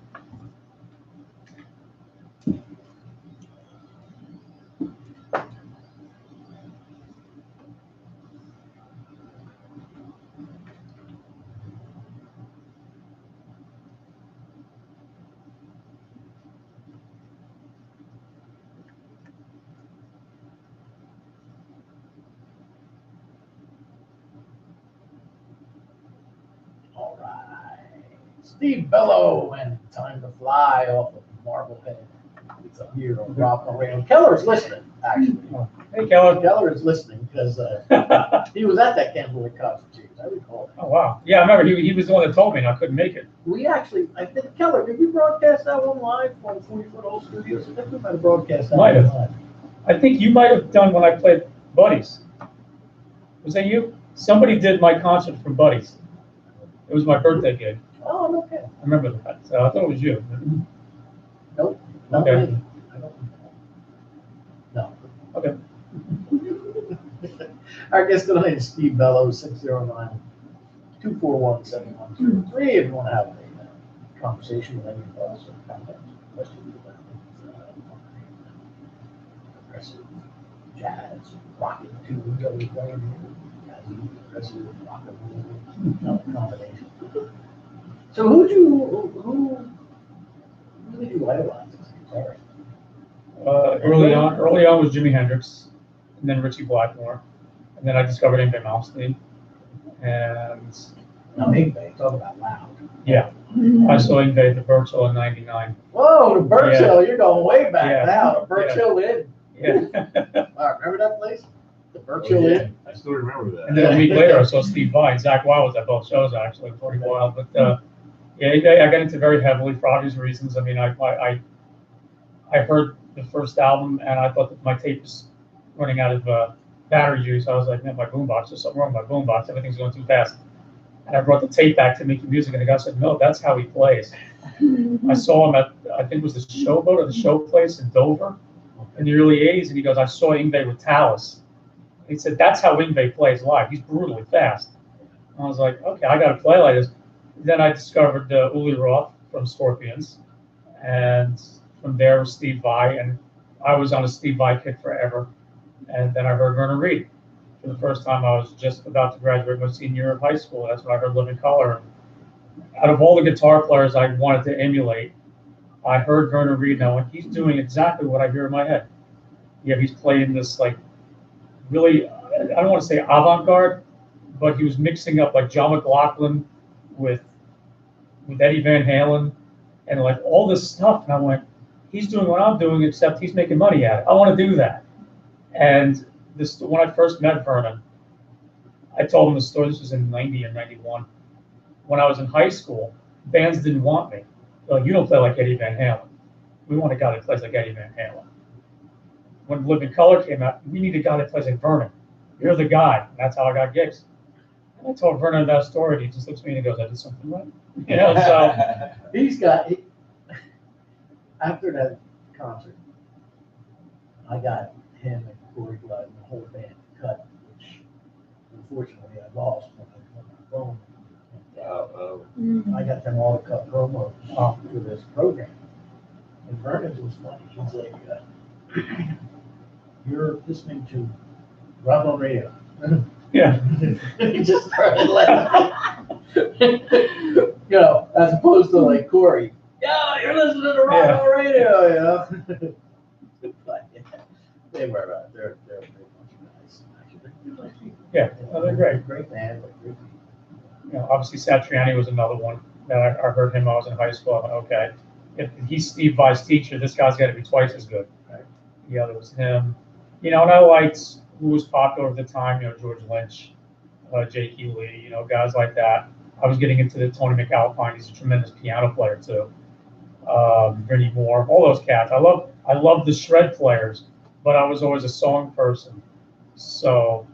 All right. Steve Bello and Time to Fly off of Marblehead. It's up here on Rock on Radio. Keller's listening, actually. Hey, Keller. Keller is listening because he was at that Campbell concert series. I recall that. Oh, wow. Yeah, I remember he was the one that told me and I couldn't make it. We actually, I think, Keller, did we broadcast that one live on 40-foot old studios? I think we might have broadcast that Might one have. live. I think you might have done when I played Buddies. Was that you? Somebody did my concert for Buddies. It was my birthday gig. Oh, okay. I remember that. So I thought it was you. Nope. Not Okay. me. I don't know. Okay. Our guest tonight is Steve Bello, 609-241-7103. If you want to have a conversation with any of us or comments, questions about progressive jazz, rocking too, that we play in here, jazzy, progressive, rock and roll, combination. So who did you idolize? Sorry. Early on was Jimi Hendrix, and then Richie Blackmore, and then I discovered Yngwie Malmsteen, and Now, Yngwie, talk about loud. yeah, I saw Yngwie at the Birchill in '99. Whoa, the Birchill, you're going way back Yeah. now. The Birchill Inn. Yeah, Remember that place? The Birchill Inn? I still remember that. and then a week later I saw Steve Vai and Zach Wild was at both shows actually. Pretty wild, but yeah, I got into very heavily for obvious reasons. I mean, I heard the first album and I thought that my tape was running out of battery use. I was like, man, my boombox, there's something wrong with my boombox. Everything's going too fast. And I brought the tape back to Making Music, and the guy said, no, that's how he plays. I saw him at, I think it was the Showboat or the Show Place in Dover in the early 80s, and he goes, I saw Yngwie with Tallis. He said, that's how Yngwie plays live. He's brutally fast. And I was like, okay, I got to play like this. Then I discovered Uli Roth from Scorpions, and from there was Steve Vai, and I was on a Steve Vai kick forever. And then I heard Vernon Reid. For the first time, I was just about to graduate my senior year of high school. That's when I heard Living Colour. Out of all the guitar players I wanted to emulate, I heard Vernon Reid now, and he's doing exactly what I hear in my head. Yeah, he's playing this like really, I don't want to say avant-garde, but he was mixing up like John McLaughlin with Eddie Van Halen and like all this stuff. And I went, he's doing what I'm doing, except he's making money at it. I want to do that. And this, when I first met Vernon, I told him the story. This was in '90 or '91. When I was in high school, bands didn't want me. They're like, you don't play like Eddie Van Halen. We want a guy that plays like Eddie Van Halen. when Living Color came out, we need a guy that plays like Vernon. You're the guy. And that's how I got gigs. And I told Vernon that story, and he just looks at me and he goes, I did something right. You know, so After that concert, I got him and Corey Blood and the whole band cut, which unfortunately I lost when my phone went down. I got them all to cut promos for this program. And Vernon's was funny. He's like, you're listening to Rob on radio. yeah. He just started laughing. You know, as opposed to like Corey. Yeah, you're listening to Rob on radio, you know. But, yeah, they were, they're a great bunch of guys. Actually, they're nice people. Yeah, no, they're great. Great band, like great people. You know, obviously Satriani was another one that I heard him when I was in high school. I went, okay, if he's Steve Vai's teacher, this guy's got to be twice as good. Right. The other was him. You know, and I liked who was popular at the time. You know, George Lynch, Jake E. Lee. You know, guys like that. I was getting into the Tony McAlpine. He's a tremendous piano player too. Vinnie Moore, all those cats. I love the shred players, but I was always a song person. So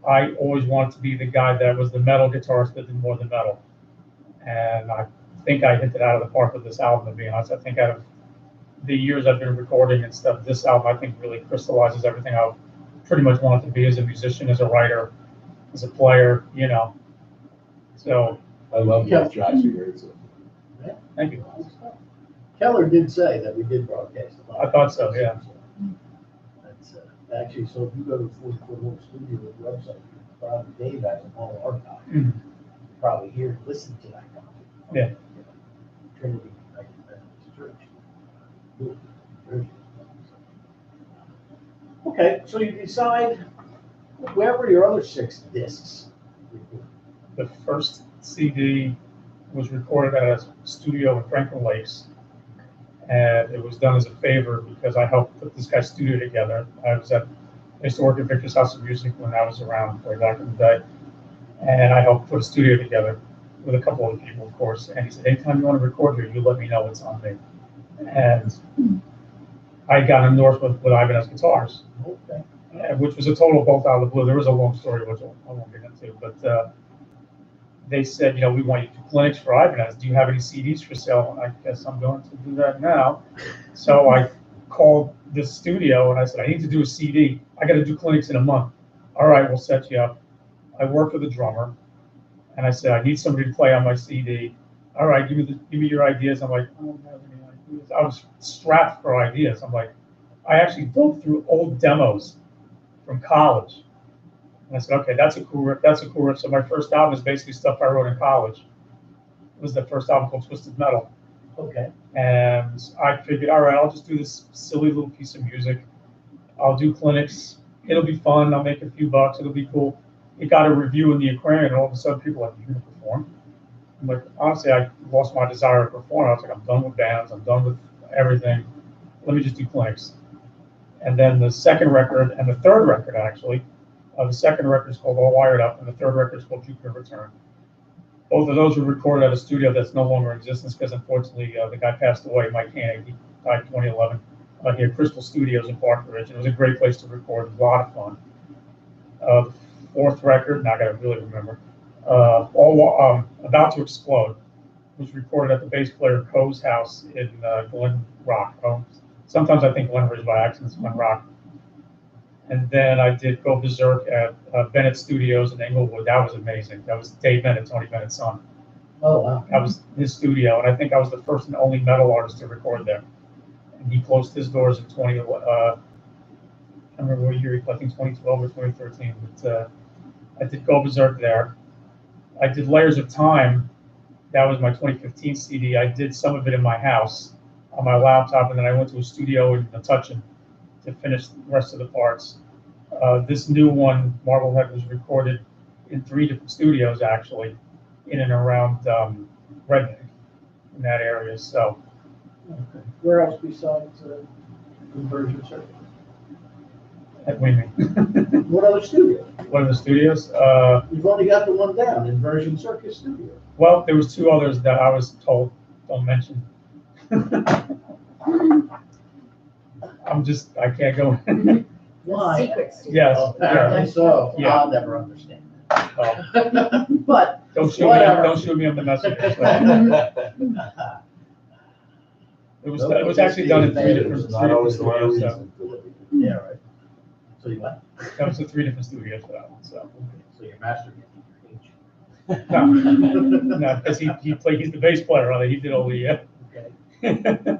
I always wanted to be the guy that was the metal guitarist that did more than metal. And I think I hit it out of the park with this album, to be honest. I think out of the years I've been recording and stuff, this album I think really crystallizes everything I pretty much wanted to be as a musician, as a writer, as a player, you know. So I love those tracks you heard. So. thank you. Keller did say that we did broadcast a lot. I thought so, yeah. That's, actually, so if you go to 44 Home Studio's website, probably Dave has them all archived. Mhm. Probably hear and listen to that concert. Yeah. Trinity United Methodist Church. Good. Very good. Okay, so you decide, where were your other 6 discs? The first CD was recorded at a studio in Franklin Lakes. And it was done as a favor because I helped put this guy's studio together. I used to work at Victor's House of Music when I was around way back in the day. And I helped put a studio together with a couple of people, of course. And he said, anytime you want to record here, you let me know, it's on me. And I got endorsed with Ibanez Guitars, Okay. which was a total bolt out of the blue. There was a long story, which I won't get into, but they said, you know, we want you to do clinics for Ibanez. Do you have any CDs for sale? And I guess I'm going to do that now. So I called this studio and I said, I need to do a CD. I got to do clinics in a month. All right, we'll set you up. I worked with a drummer and I said, I need somebody to play on my CD. All right, give me your ideas. I'm like, I don't have any ideas. I was strapped for ideas. I'm like, I actually dug through old demos from college. And I said, okay, that's a cool riff. So my first album is basically stuff I wrote in college. It was the first album called Twisted Metal. Okay. And I figured, all right, I'll just do this silly little piece of music. I'll do clinics. It'll be fun. I'll make a few bucks. It'll be cool. It got a review in the Aquarium, and all of a sudden people are like, you're going to perform? I'm like, honestly, I lost my desire to perform. I was like, I'm done with bands. I'm done with everything. Let me just do clinics. And then the second record, and the third record, actually, the second record is called All Wired Up, and the third record is called Jupiter Return. Both of those were recorded at a studio that's no longer in existence because, unfortunately, the guy passed away, Mike Hannig. He died in 2011. He had Crystal Studios in Park Ridge, and it was a great place to record. It was a lot of fun. The fourth record, now I got to really remember, About to Explode, was recorded at the bass player Coe's house in Glen Rock. Sometimes I think Glen Ridge by accident is Glen Rock. And then I did Go Berserk at Bennett Studios in Englewood. That was amazing. That was Dave Bennett, Tony Bennett's son. Oh, wow. That was his studio, and I think I was the first and only metal artist to record there. And he closed his doors in I can't remember what year, I think 2012 or 2013. But I did Go Berserk there. I did Layers of Time. That was my 2015 CD. I did some of it in my house on my laptop, and then I went to a studio in Metuchen to finish the rest of the parts. This new one, Marblehead, was recorded in 3 different studios, actually, in and around Red Bank, in that area. So, Okay. Where else besides Inversion Circus? what do you mean? What other studio? One of the studios? You've only got the one down, Inversion Circus Studio. Well, there was 2 others that I was told don't mention. I can't go. Why? Secrets. Yes. Apparently so. Yeah. I'll never understand Well, that. But don't shoot me. Whatever. Don't shoot me on the messages. It was actually done in three different Not always the way we studios. yeah, right. So you what? That was the 3 different studios for that one. So So your master can teach no, no, because he's the bass player on it. He did all the. Okay.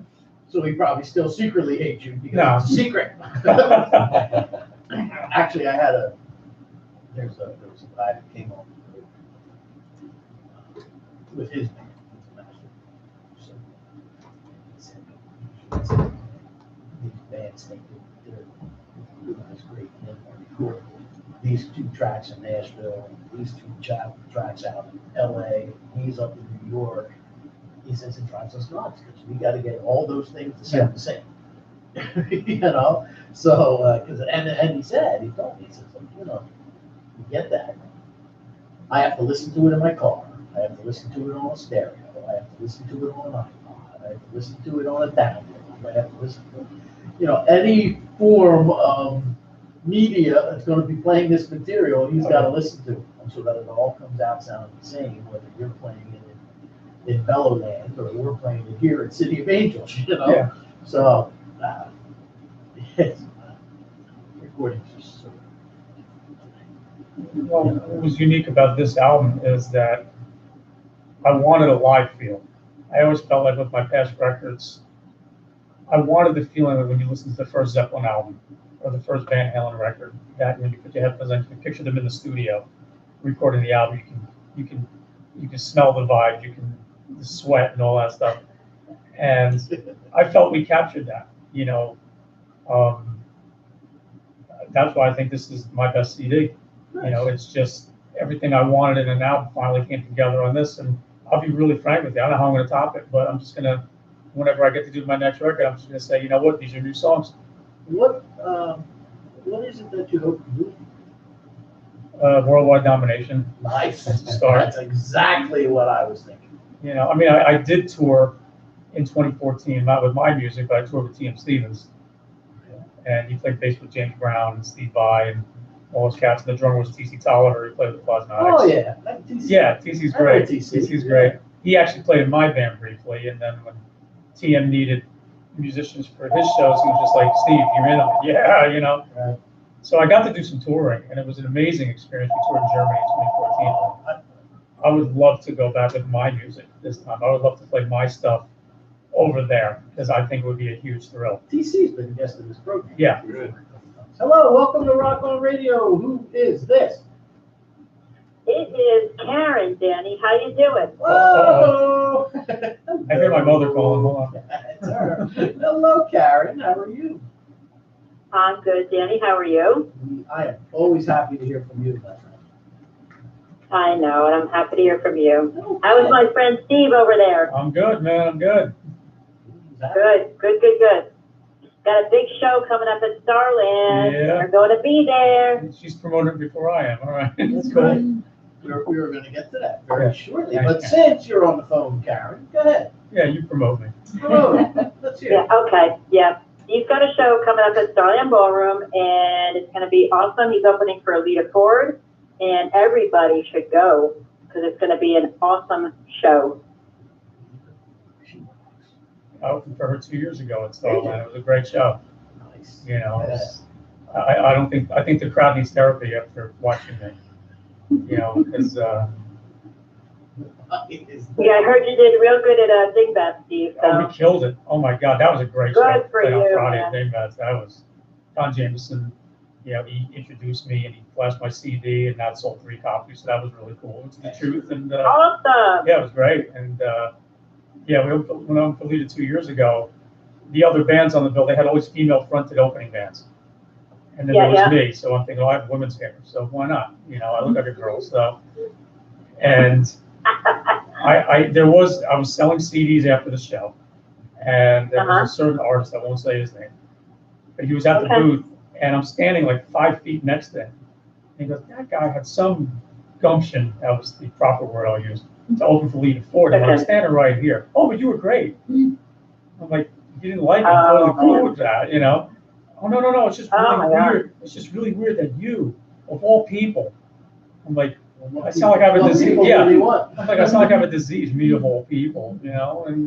So he probably still secretly hates you because No. it's a secret. Actually, there was a guy that came on with his band. So he said, these bands think that it's great. And they record these 2 tracks in Nashville, and these 2 tracks out in LA. He's up in New York. He says it drives us nuts because we got to get all those things to sound the same. You know, so and he told me, he says, you get that. I have to listen to it in my car. I have to listen to it on a stereo. I have to listen to it on an iPod. I have to listen to it on a download. I have to listen to any form of media that's going to be playing this material. He's got to listen to it so that it all comes out sounding the same, whether you're playing it in Bellowland or we're playing it here at City of Angels. You know, Yeah. so. Recordings are so. Well, what was unique about this album is that I wanted a live feel. I always felt like with my past records, I wanted the feeling that when you listen to the first Zeppelin album or the first Van Halen record, that when you put your headphones on, you can picture them in the studio recording the album. You can smell the vibe, the sweat and all that stuff. And I felt we captured that. That's why I think this is my best CD. It's just everything I wanted in an album finally came together on this. And I'll be really frank with you, I don't know how I'm going to top it, but I'm just going to, whenever I get to do my next record, I'm just going to say, you know what, these are new songs. What is it that you hope to do? Worldwide domination. Nice. Start. That's exactly what I was thinking. I did tour in 2014, not with my music, but I toured with T.M. Stevens. And he played bass with James Brown and Steve Vai and all those cats. And the drummer was T.C. Tolliver, who played with the Plasmatics. Oh, yeah. Yeah, TC's I know great. TC. TC's great. He actually played in my band briefly, and then when TM needed musicians for his shows, he was just like, Steve, you're in on it. Yeah, Right. So I got to do some touring, and it was an amazing experience. We toured in Germany in 2014. I would love to go back with my music this time. I would love to play my stuff over there, because I think it would be a huge thrill. TC's been a guest in this program. Yeah. Good. Hello, welcome to Rock On Radio. Who is this? It is Karen, Danny. How you doing? Whoa! I hear my mother calling. Hold on. It's her. Hello, Karen. How are you? I'm good, Danny. How are you? I am always happy to hear from you, my friend. I know, and I'm happy to hear from you. How is my friend Steve over there? I'm good, man. I'm good. Good. Got a big show coming up at Starland. Yeah. We're going to be there. She's promoted before I am. All right. That's Cool. right. We were going to get to that very Yeah. shortly. Thanks, But Karen. since you're on the phone, Karen, go ahead. Yeah, you promote me. Hello. Let's hear Yeah, it. okay, yeah. He's got a show coming up at Starland Ballroom, and it's going to be awesome. He's opening for Alita Ford, and everybody should go because it's going to be an awesome show. I opened for her 2 years ago at Starland. It was a great show. Nice. It's- I think the crowd needs therapy after watching me. Because Yeah, I heard you did real good at Dingbat, Steve, we so. killed it. Oh my God, that was a great Good show. for Played on you, Friday man. at Dingbats. That was Don Jameson. He introduced me and he flashed my CD and that sold 3 copies. So that was really cool. It's the truth. And Awesome. yeah, it was great. And we went on for Lita 2 years ago. The other bands on the bill, they had always female-fronted opening bands. And then there was me, so I'm thinking, I have women's hair, so why not? I look like a girl, so. And I was selling CDs after the show, and there was a certain artist, I won't say his name, but he was at the booth, and I'm standing like 5 feet next to him. And he goes, that guy had some gumption, that was the proper word I'll use, to open for Lita Ford, and I'm standing right here. Oh, but you were great. I'm like, you didn't like it, I'm totally cool with that, Oh, no, it's just Oh, really my God. weird. It's just really weird that you, of all people, I'm like, What I sound like I have a what disease. people Yeah. really want. I'm like, I sound like I have a disease, me of all people, you know, and,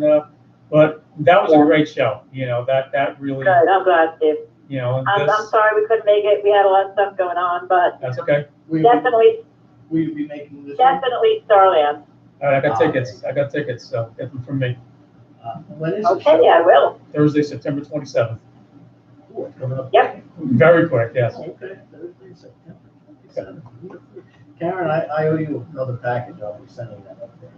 but that was a Yeah. great show, you know, that really, Good, I'm glad, Steve. you know, and I'm this, sorry we couldn't make it. We had a lot of stuff going on, but that's okay. We definitely, will you be making this? definitely Starland. All right, I got tickets, so get them from me. When is the Okay, show? I will. Thursday, September 27th. Oh, it's coming up. Yep. Very quick, yes. Okay, Thursday, September 27th. Karen, I owe you another package. I'll be sending that up there.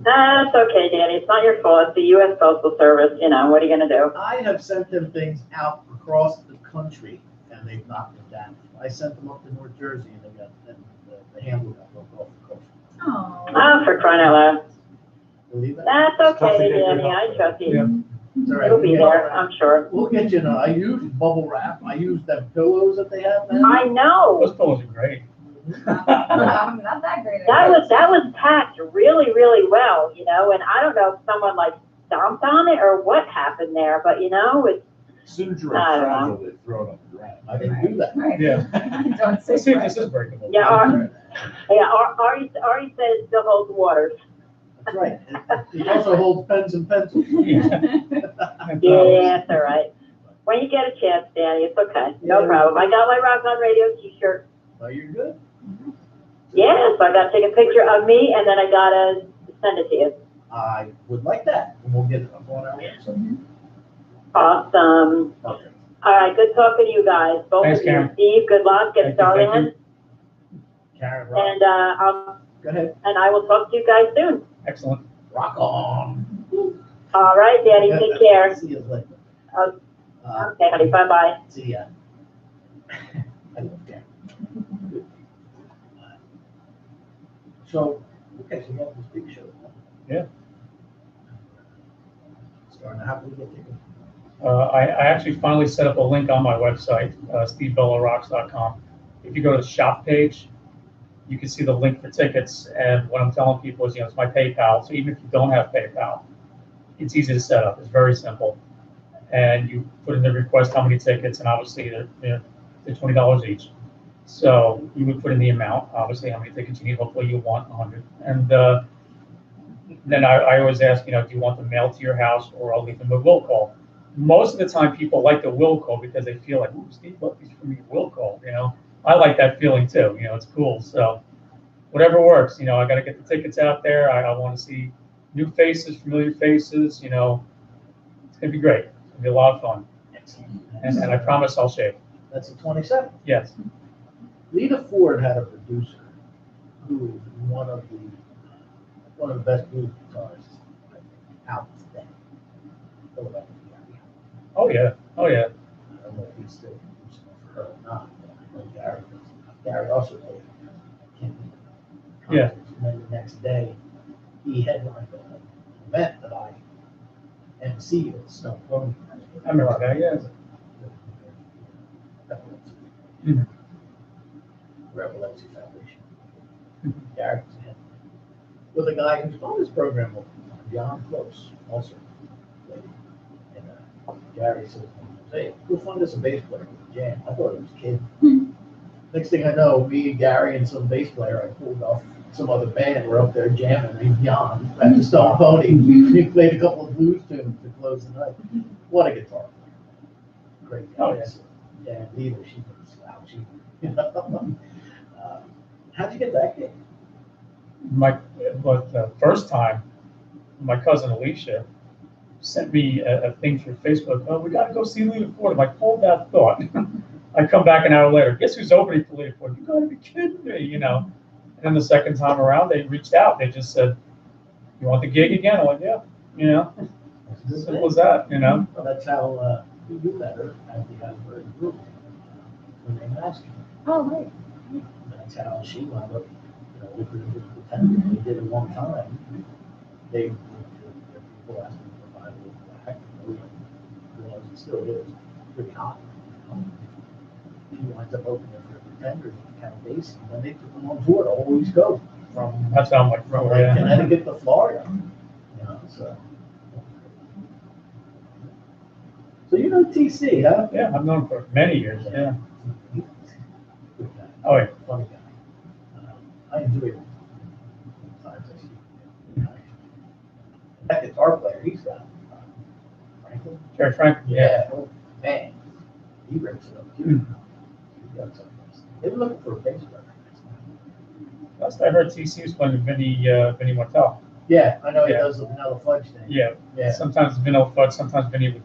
That's okay, Danny. It's not your fault. It's the U.S. Postal Service. You know, what are you gonna do? I have sent them things out across the country and they've knocked them down. I sent them up to North Jersey and they got, and the handle got broke off the coast. Oh. Oh, for crying out loud. Believe that? That's Tough to okay, get good Danny. I luck. trust Yeah. you. It's all right. It'll be We'll get- there, I'm sure. We'll get you, I use bubble wrap. I use them pillows that they have now. I know. Those pillows are great. Not that great. That was packed really, really well, you know, and I don't know if someone like stomped on it or what happened there, but you know, it's, As soon as you're I don't fragile, they throw it on the ground. I didn't do that. Right. Yeah. Don't say Let's see if right. this is breakable. yeah, Ari said it still holds waters. That's right. It also holds pens and pencils. Yeah, it's all right. When you get a chance, Danny, it's okay. No Yeah. problem. I got my Rock On Radio t-shirt. Oh, you're good. Yeah, so I gotta take a picture of me and then I gotta send it to you. I would like that. And we'll get it up on our website. Awesome. Okay. All right, good talking to you guys. Both Thanks, of you. Karen. Steve, good luck. Get Thank you, thank Starland. Karen, rock. And Go ahead. I will talk to you guys soon. Excellent. Rock on. All right, Danny, take care. See you later. Okay. Uh, Okay, honey, bye-bye. See ya. I love Karen. So, okay, so you got this big show. huh? Yeah. Starting to have to get tickets. I actually finally set up a link on my website, stevebellarocks.com. If you go to the shop page, you can see the link for tickets. And what I'm telling people is, you know, it's my PayPal. So even if you don't have PayPal, it's easy to set up. It's very simple. And you put in the request how many tickets, and obviously they're $20 each. So you would put in the amount, obviously how many tickets you need. Hopefully you want 100. And then I always ask, you know, do you want them mailed to your house, or I'll leave them a will call. Most of the time, people like the will call because they feel like, ooh, Steve left these for me a will call, you know. I like that feeling too, you know, it's cool. So whatever works, you know, I got to get the tickets out there. I want to see new faces, familiar faces, you know. It's going to be great. It's going to be a lot of fun. Excellent. And I promise I'll shave. That's the 27th. Yes. Lita Ford had a producer who is one of the best blues guitarists I think, out today. Philadelphia. Oh, yeah. Oh, yeah. I don't know if he's still producing for her or not, but I know Gary does. Gary also played Kim. Yeah. And then the next day, he headlined an event that I emceed at Stone Pony. I remember that, yeah. Mhm. Revelation Foundation. Gary was ahead. With a guy who's on this program, John Close, also. And Gary says, hey, go find us a bass player with a jam. I thought it was a kid. Next thing I know, me and Gary and some bass player, I pulled off some other band, we're up there jamming, and Jan at the Stone Pony. He played a couple of blues tunes to close the night. What a guitar player. Great guy. Oh, yeah. Dan Leader, she's a slouchy. How'd you get that gig? But the first time, my cousin Alicia sent me a thing through Facebook. Oh, we got to go see Lita Ford. I'm like, hold that thought. I come back an hour later. Guess who's opening for Lita Ford? You got to be kidding me, you know. And then the second time around, they reached out. They just said, you want the gig again? I'm like, yeah, you know. Simple as that, you know. Well, that's how you met her at the Asbury Group. Her name Asking. Oh, right. That's how she wound up, you know, with the pretender. They did it one time. They, people asked them to provide a little back. Realized it still is pretty hot. She winds up opening for the Pretenders in Count Basie. Then they took them on tour to all East Coast from That's how I'm like, from oh, like yeah. Connecticut to Florida. You know, so. So you know TC, huh? Yeah, I've known him for many years, yeah. Good guy, Oh, yeah. funny guy. I enjoy it. Sometimes I see him. That guitar player, he's got, Franklin. Jerry Frank, yeah. Oh, man, he rips it up too. Hmm. He got some- They were looking for a bass player. Last I heard, TC was playing with Vinny Martel. Yeah, I know he Yeah. does the vanilla fudge thing. Yeah, Yeah, sometimes Vanilla Fudge, sometimes Vinny with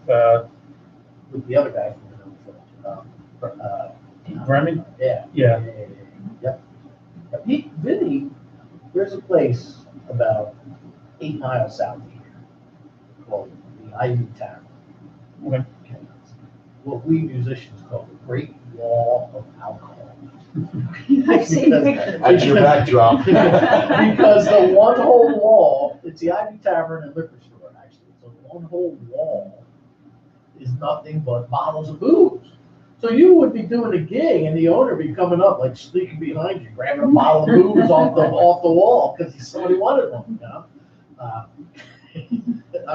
with the other guy from vanilla fudge. Grammy. Yeah. Yeah. Yep. Vinny, there's a place about 8 miles south of here called the Ivy Tavern. Okay. What we musicians call the Great Wall of Alcohol. I've seen pictures. That's your backdrop. Because the one whole wall, it's the Ivy Tavern and Liquor Store, actually. So the one whole wall is nothing but bottles of booze. So you would be doing a gig and the owner would be coming up, like sneaking behind you, grabbing a bottle of booze off the wall because somebody wanted one, you know?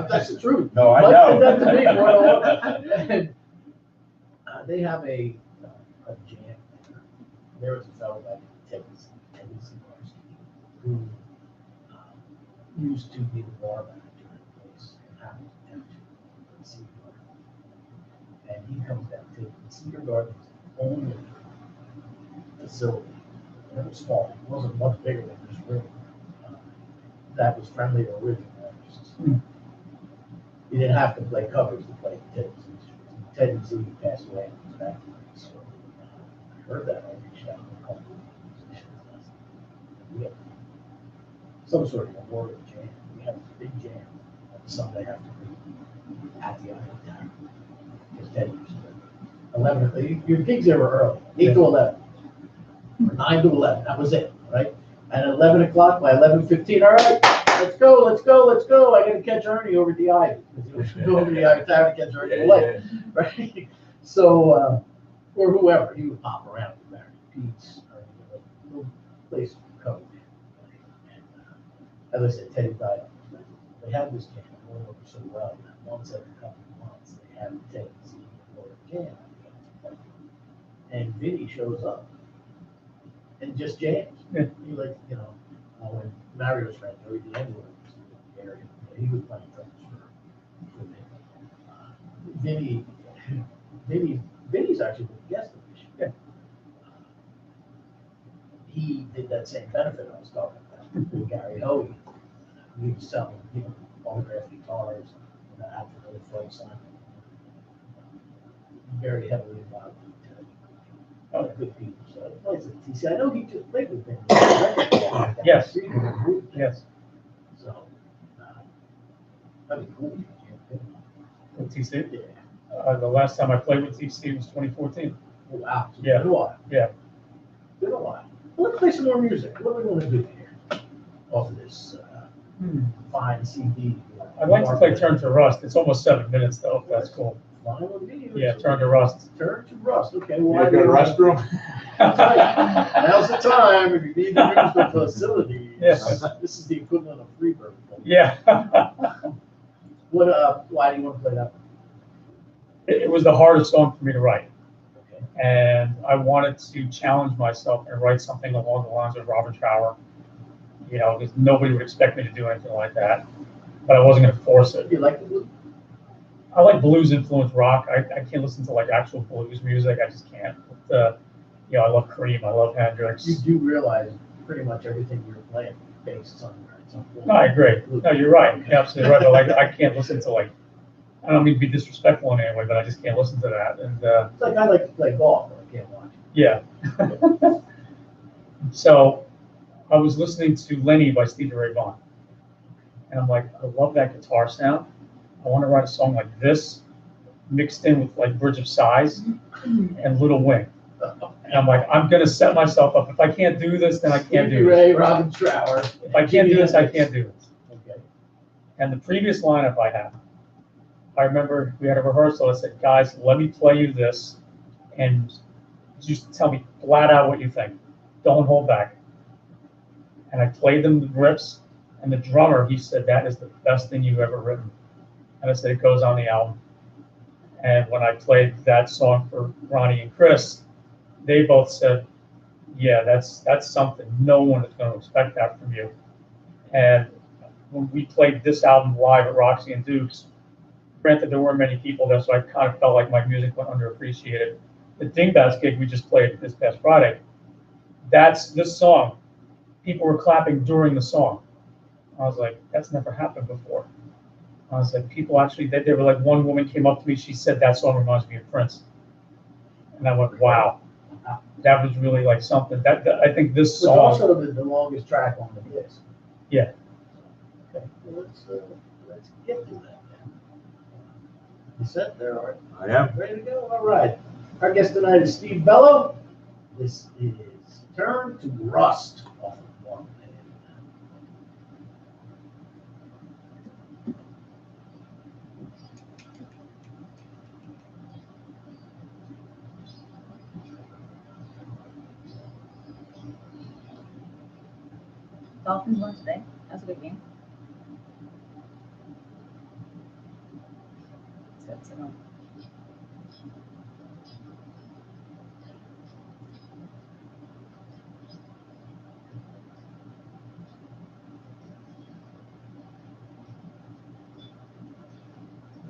That's the truth. No, I Mike know. said that to me, boy. And, they have a jam there. There was a fellow by Teddy Zabarski who used to be the bar manager at the place in Hamilton Township, in Cedar Garden. And he comes down to Cedar Garden was the only facility. It was small. It wasn't much bigger than this room. That was friendly to original artists. You didn't have to play covers to play Teddy Z. Teddy Z passed away in his back. So I heard that. I reached out to a couple of musicians. We have some sort of memorial jam. We have a big jam on Sunday afternoon at the Ivy Tavern. Because Teddy used to 11. Your gigs there were early, 8 to 11, or 9 to 11. That was it, right? And at 11 o'clock, by 11:15, all right, let's go. I got to catch Ernie over at the Ivy. Because he was go over to the Ivy Tavern to catch Ernie away, right? So, or whoever, he would pop around with Barry Pete's, or little place for coke. And, as I said, Teddy died. They had this jam going over so well that once every couple of months they had Teddy Z or jam. And Vinny shows up and just jams. Yeah. He like, when Mario's friend, Joey D'Angelo, was in the area, he would play drums for me. Vinny's actually been a guest of this year. He did that same benefit I was talking about with Gary Hoey. He was selling, autographed guitars, after the flight sign. Very heavily involved with good people. So he plays at TC. I know he just played with him. Yes. Yes. So, that'd be cool. With TC. Yeah. The last time I played with TC was 2014. Oh, wow. So Yeah. Been a while. Yeah. Been a while. Well, let's play some more music. What are we going to do here? Off of this fine CD. I'd like to play Turn to Rust. It's almost 7 minutes though, if that's cool. Fine with me. Yeah, Turn to Rust. Turn to Rust. Okay. You Well, go to the restroom? Now's the time if you need to use the facilities. Yes. This is the equivalent of Freebird. Yeah. Why do you want to play that one? It was the hardest song for me to write. Okay. And I wanted to challenge myself and write something along the lines of Robert Trower. Because nobody would expect me to do anything like that. But I wasn't going to force it. You like the blues? I like blues influenced rock. I can't listen to like actual blues music. I just can't. But, I love Cream. I love Hendrix. You do realize pretty much everything you're playing based on some form No, I agree. of No, you're right. You're absolutely right. But like, I can't listen to like, I don't mean to be disrespectful in any way, but I just can't listen to that. And It's like I like to play golf, but I can't watch it. yeah. So I was listening to Lenny by Stevie Ray Vaughan. And I'm like, I love that guitar sound. I want to write a song like this, mixed in with like Bridge of Sighs and Little Wing. And I'm like, I'm going to set myself up. If I can't do this, then I can't Stevie do Ray, this. Robin Trower. If I can't do this, I can't do this. Okay. And the previous lineup I had, I remember we had a rehearsal. I said, guys, let me play you this and just tell me flat out what you think. Don't hold back. And I played them the riffs, and the drummer, he said, that is the best thing you've ever written. And I said, it goes on the album. And when I played that song for Ronnie and Chris, they both said, yeah, that's something. No one is going to expect that from you. And when we played this album live at Roxy and Duke's, granted there weren't many people there, so I kind of felt like my music went underappreciated. The Dingbats gig we just played this past Friday, this song, people were clapping during the song. I was like, that's never happened before. I was like, people actually, they were like, one woman came up to me, she said, that song reminds me of Prince. And I went, wow, that was really like something. That I think this Which song. also the longest track on the disc. Yeah. Okay, well, let's get to that then. You set there, all right? I am. Ready to go? All right. Our guest tonight is Steve Bello. This is Turn to Rust off of One Man. Dolphins won today. That was a good game. So,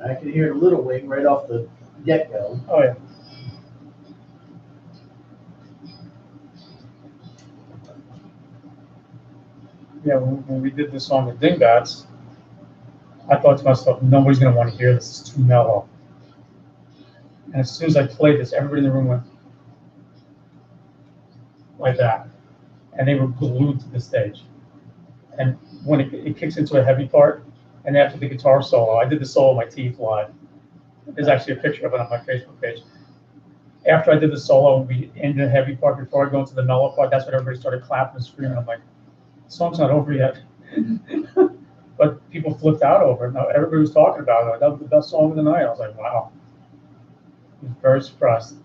I can hear Little Wing right off the get-go. Oh, yeah. Yeah, when we did this song with Dingbats, I thought to myself, nobody's going to want to hear this. It's too mellow. And as soon as I played this, everybody in the room went like that. And they were glued to the stage. And when it kicks into a heavy part, and after the guitar solo, I did the solo on my teeth live. There's actually a picture of it on my Facebook page. After I did the solo, we ended the heavy part. Before I go into the mellow part, that's when everybody started clapping and screaming. I'm like, the song's not over yet. But people flipped out over it. Now everybody was talking about it. Like, that was the best song of the night. I was like, wow. I was very surprised.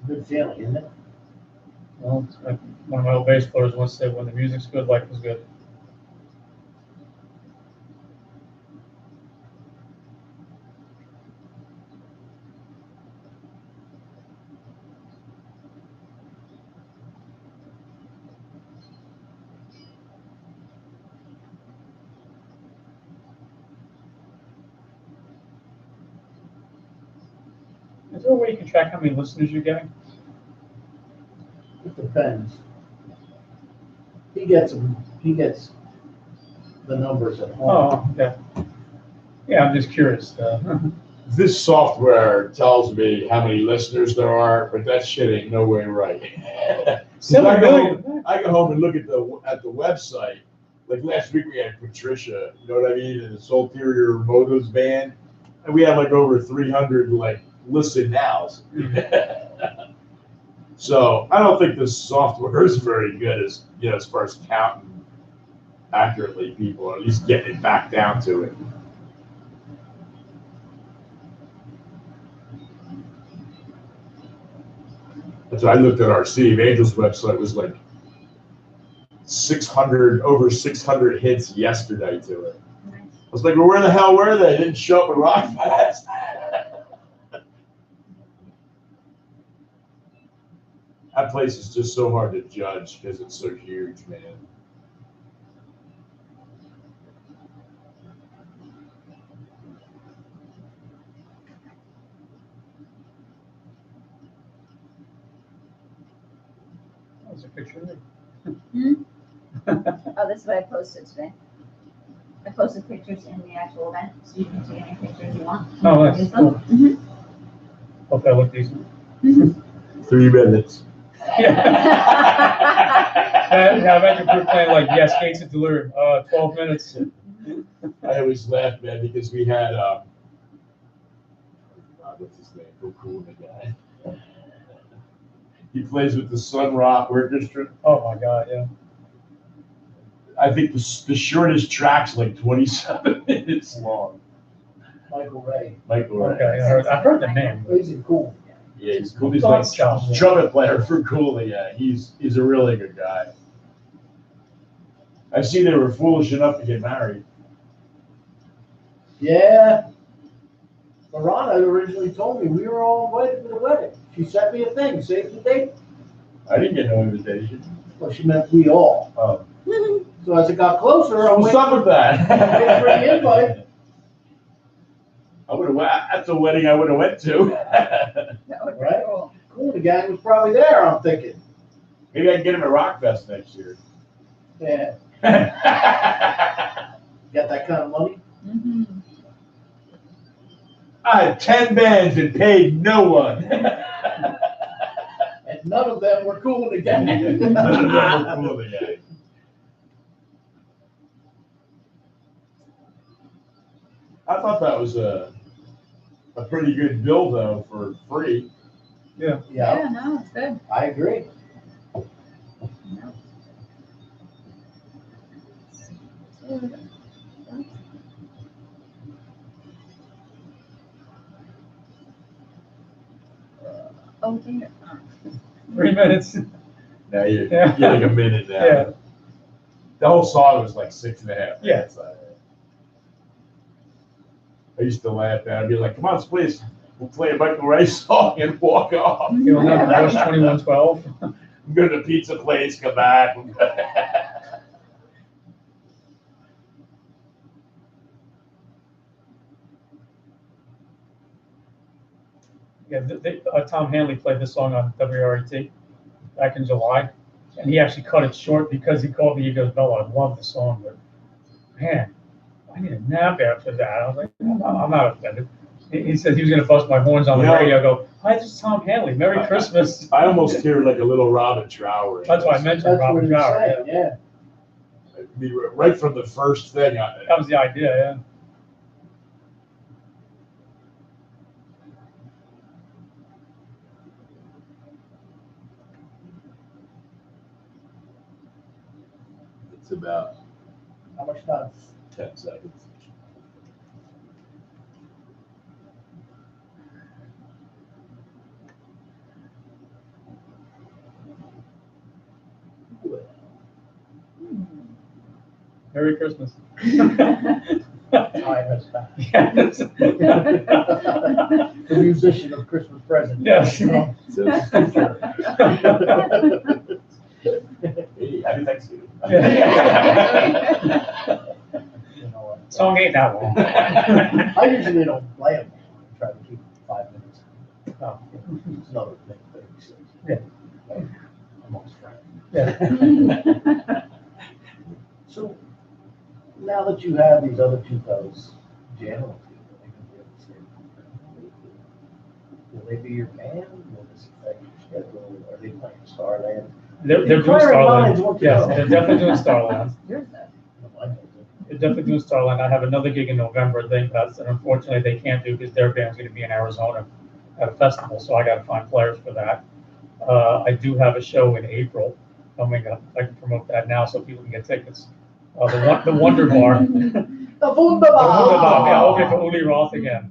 Good feeling, isn't it? Well, it's like one of my old bass players once said, when the music's good, life is good. Is there a way you can track how many listeners you're getting? It depends. He gets the numbers at home. Oh, okay. Yeah, I'm just curious. This software tells me how many listeners there are, but that shit ain't no way right. 7 million. I go home and look at the website. Like last week we had Patricia, you know what I mean, and the Ulterior Motives band, and we had like over 300 like listen nows. So I don't think this software is very good as far as counting accurately people, or at least getting it back down to it. So I looked at our City of Angels website, it was like over 600 hits yesterday to it. nice. I was like, well, where the hell were they? They didn't show up at Rockfest. That place is just so hard to judge because it's so huge, man. That was a picture of it. Oh, this is what I posted today. I posted pictures in the actual event, so you can see any pictures you want. Oh, that's Use cool. them. Mhm. Hope that looked decent. 3 minutes. Yeah. Now imagine if we're playing like Yes, Gates of Delirium, 12 minutes. I always laugh, man, because we had, what's his name? Go Cool, the guy. He plays with the Sun Rock Orchestra. Oh my God, yeah. I think the shortest track's like 27 minutes long. Michael Ray. Michael Ray. Okay, I heard the name. He's cool. Yeah, he's cool. He's Don't like shout. trumpet player for Cooley. Yeah, he's a really good guy. I see they were foolish enough to get married. Yeah, Lorana originally told me we were all invited to the wedding. She sent me a thing, save the date. I didn't get no invitation. Well, she meant we all. Oh. So as it got closer, I What's went up with that? for the invite. I would have, that's a wedding I would have went to. That would be Right. cool. Cool, the gang was probably there, I'm thinking. Maybe I can get him at Rockfest next year. Yeah, got that kind of money? Mhm. I had 10 bands and paid no one. And none of them were cool with the gang. None of them were cool again. I thought that was a pretty good bill though for free. Yeah, Yeah, no, it's good. I agree. Oh, dear. 3 minutes. Now you're Yeah. getting a minute now. Yeah. The whole song was like 6.5 Yeah. minutes. I used to laugh at it. I'd be like, come on, please, we'll play a Michael Ray song and walk off. You'll never rush 2112. Go to the pizza place, come back. Yeah, Tom Hanley played this song on WRET back in July, and he actually cut it short because he called me. He goes, "Bella, I love the song, but man, I need a nap after that." I was like, I'm not offended." He said he was going to bust my horns on the Yeah. radio. I go, "Hi, this is Tom Hanley. Merry Christmas." I almost hear like a little Robin Trower. That's why I mentioned That's Robin what you're Trower. saying, Yeah. yeah. I mean, right from the first thing. That was the idea. Yeah. It's about How much time? 10 seconds. Merry Christmas. Time has passed. Yes. The musician of Christmas present. Yes. Hey, happy Thanksgiving. You know what? Song ain't that long. I usually don't play them. I try to keep 5 minutes. Oh. It's another thing, 36. Yeah. Amongst friends. Yeah. So now that you have these other two fellows jamming with you, are they gonna be able to stay? Will they be your band? Will this affect your schedule? Are they playing Starland? They're doing Declaring minds Starland. want to Yes, know. they're definitely doing Starland. Yours though. No, I know that. They're definitely doing Starland. I have another gig in November. That's and unfortunately they can't do because their band's going to be in Arizona at a festival. So I got to find players for that. I do have a show in April coming up. I can promote that now so people can get tickets. The Wonder Bar. The The Wonder Bar. Yeah, Wunderbar! opening for Uli Roth again.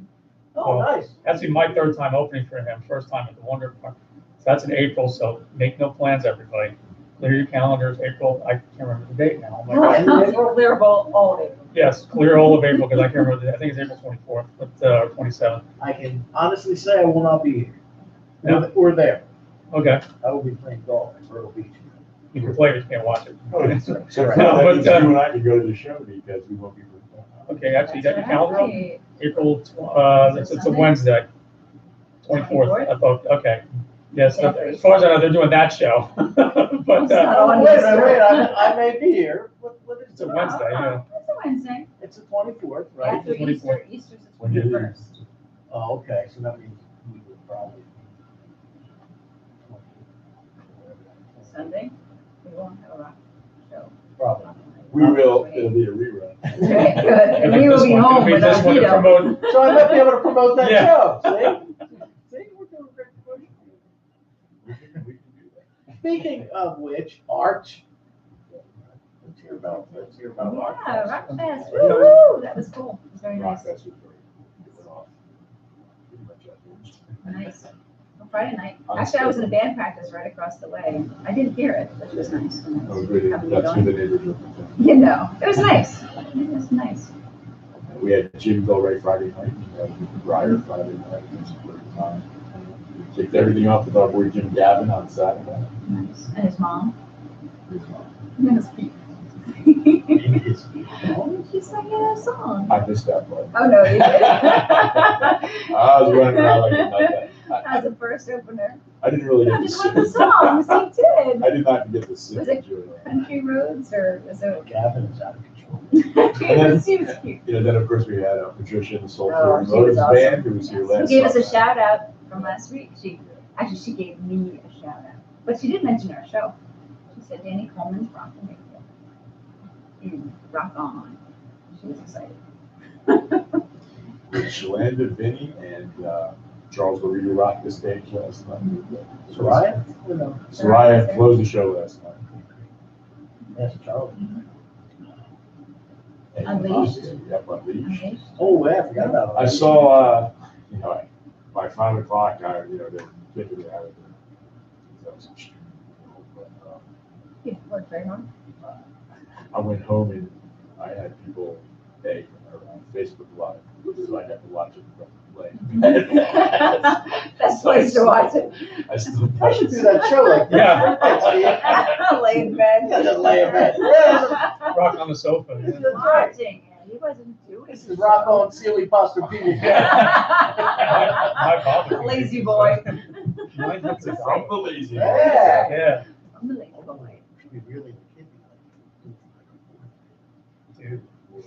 Oh, nice. Actually, my third time opening for him. First time at the Wonder Bar. So that's in April. So make no plans, everybody. Clear your calendars. April. I can't remember the date now. Oh my God. Clear all of it. Yes, clear all of April because I can't remember. I think it's April 24th, but 27th. I can honestly say I will not be here. Yeah. We're there. Okay, I will be playing golf in Myrtle Beach. you can play, but you can't watch it. So Right. that But, means you and I can go to the show because we won't be. Okay, actually, you got your calendar up? Right. April, it's a Wednesday, 24th. I thought, okay. Yes, as far as I know, they're doing that show. But Oh, Wait a minute, I may be here. What is it's a it? Wednesday, yeah. It's a Wednesday. It's the 24th, right? After 24th. Easter, Easter's the When did it- 21st. Oh, okay, so that means we would probably. Sunday, we won't have a rock show. Probably. We will, it'll be a rerun. Okay, good. And we It'll will be home this without one to Vito. promote. So I might be able to promote that Yeah. show, see? See, we're doing a great promotion. We can do that. Speaking of which, Art. Let's hear about Art. Yeah, Rock Fest, woo-hoo, that was cool, it was very nice, Rockfest was great. It went off pretty much afterwards. nice. On Friday night, actually, I was in a band practice right across the way, I didn't hear it, which was nice. when I was Oh, good, having it that's who going. the neighbors were. You know, it was nice, it was nice. We had Jimmy Bill Ray Friday night, we had Ryder Friday night. It was a great time. Kicked everything off with our boy Jim Gavin on Saturday. Nice. And his mom? His mom. That's cute. It's- She sang a song. I missed that part. Oh, no, you did? I was running around like a nut. As a first opener. I didn't really I get to just sit. heard the songs, he did. I did not get to sit Was and it enjoy that. Country Roads or was it? Gavin is out of control. She was cute. You know, then of course we had Patricia and the Soul Oh, Florida she was Motors awesome. Band, who was here Who last gave us a Sunday. shout out from last week. She gave me a shout out. But she did mention our show. She said Danny Coleman's rocking radio. And rock on. She was excited. With Shalanda, Vinny, and Charles Lorita rocked the stage last night. Soraya? You know, Soraya closed the show last night. that's Charlie. And, Unleashed. Yep, Unleashed. Unleashed. Oh, yeah, I forgot about I it. saw, you know, by 5 o'clock, they're kicking me out of there. That was extreme. But, You worked very hard. I went home and I had people beg on Facebook Live, so I got to watch it from play. Best place to watch it. I still I should do that show like that. Yeah. Lay in bed. Yeah, just lay in bed. Yeah, Rock on the sofa. This Yeah. is right. Watching it. He wasn't doing This is Rock on Sealy Foster People. My father. Lazy boy. Mine had to From go. the lazy. Yeah. Yeah, I'm the lazy boy. We really the kid. dude.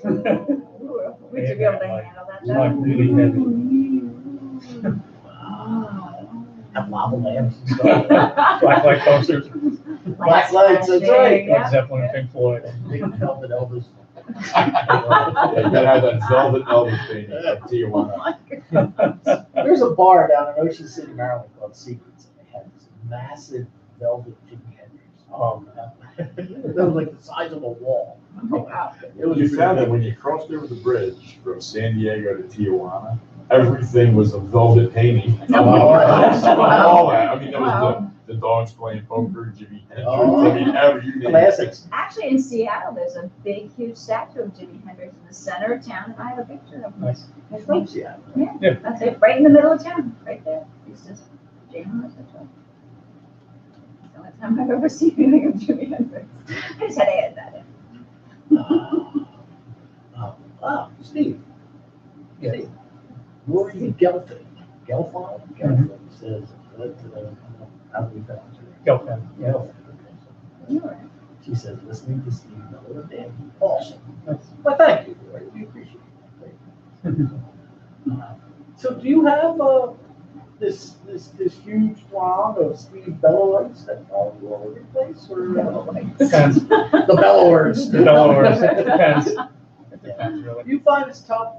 Ooh, would you be able to handle that? It's like really heavy. Wow. Have lava lamps and stuff. Black light posters, Black lights, that's right. Led Zeppelin, and Pink Floyd. Big velvet Elvis. Yeah, you gotta have that velvet Elvis painting from Tijuana. There's a bar down in Ocean City, Maryland called Secrets. And they had this massive velvet Jimi Hendrix. That was like the size of a wall. Oh, wow. It was You found that when you crossed over the bridge from San Diego to Tijuana, everything was a velvet painting. Oh, wow. All that. I mean, there was Wow. the dogs playing poker, Jimi Hendrix. Oh. I mean, you name it. Classics. Actually, in Seattle, there's a big, huge statue of Jimi Hendrix in the center of town, and I have a picture of him. Nice. That's From right. Seattle. Yeah, that's it, right in the middle of town, right there. He's just jamming with the truck. It's the only time I've ever seen anything of Jimi Hendrix. I just had to add that in. Wow, Steve. Yeah. Steve. Lori Gelfand. Gelfand? Gelfand says, how do we pronounce her? Girlfriend, yeah. Gelfand, okay. You were right. She says, listening to Steve Miller and Dan, awesome. Well, thank you, Lori. We appreciate it. So do you have this huge throng of Steve Bellowers that follow you all over the place, or? Depends. The Bellowers. The Bellowers, it depends. It depends, really. Do you find it's tough?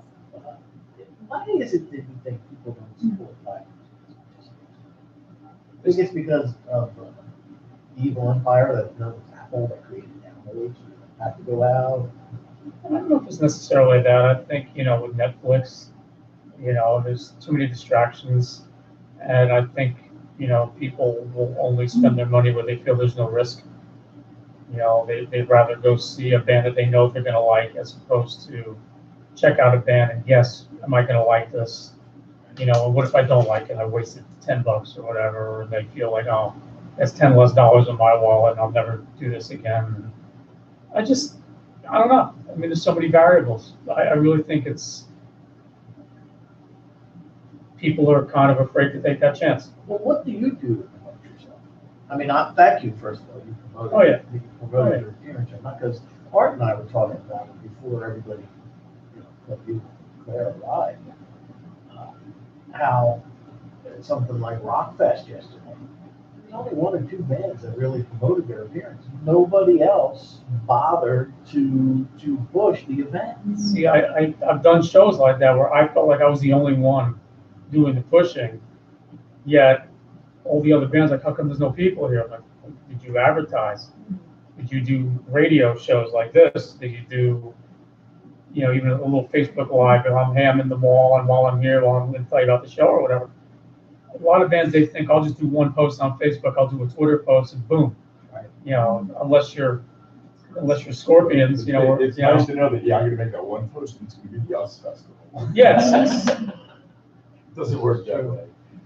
Why is it that you think people don't support violence? I think it's because of the evil empire that knows Apple that created downloads, have to go out. I don't know if it's necessarily that. I think, with Netflix, there's too many distractions. And I think, people will only spend their money where they feel there's no risk. They'd rather go see a band that they know they're going to like as opposed to check out a band and yes, am I going to like this? And what if I don't like it? I wasted $10 or whatever, or they feel like, oh, that's $10 less in my wallet and I'll never do this again. I don't know. I mean, there's so many variables. I really think it's people are kind of afraid to take that chance. Well, what do you do to promote yourself? I mean, thank you, first of all. You promoted, Oh, yeah. You promoted your appearance, because Art and I were talking about it before everybody, let you Claire arrived. How something like Rockfest yesterday, there's only one or two bands that really promoted their appearance. Nobody else bothered to push the event. See, I've done shows like that where I felt like I was the only one doing the pushing, yet all the other bands, like, how come there's no people here? I'm like, did you advertise? Did you do radio shows like this? Did you do, even a little Facebook Live, and I'm hamming the mall, and while I'm here, I'm going to tell you about the show or whatever. A lot of bands, they think, I'll just do one post on Facebook, I'll do a Twitter post, and boom. Right. Unless you're unless you're Scorpions, you know, or, It's you know. nice to know that, yeah, I'm gonna make that one post, and it's gonna be the US Festival. Yes. Doesn't work that way.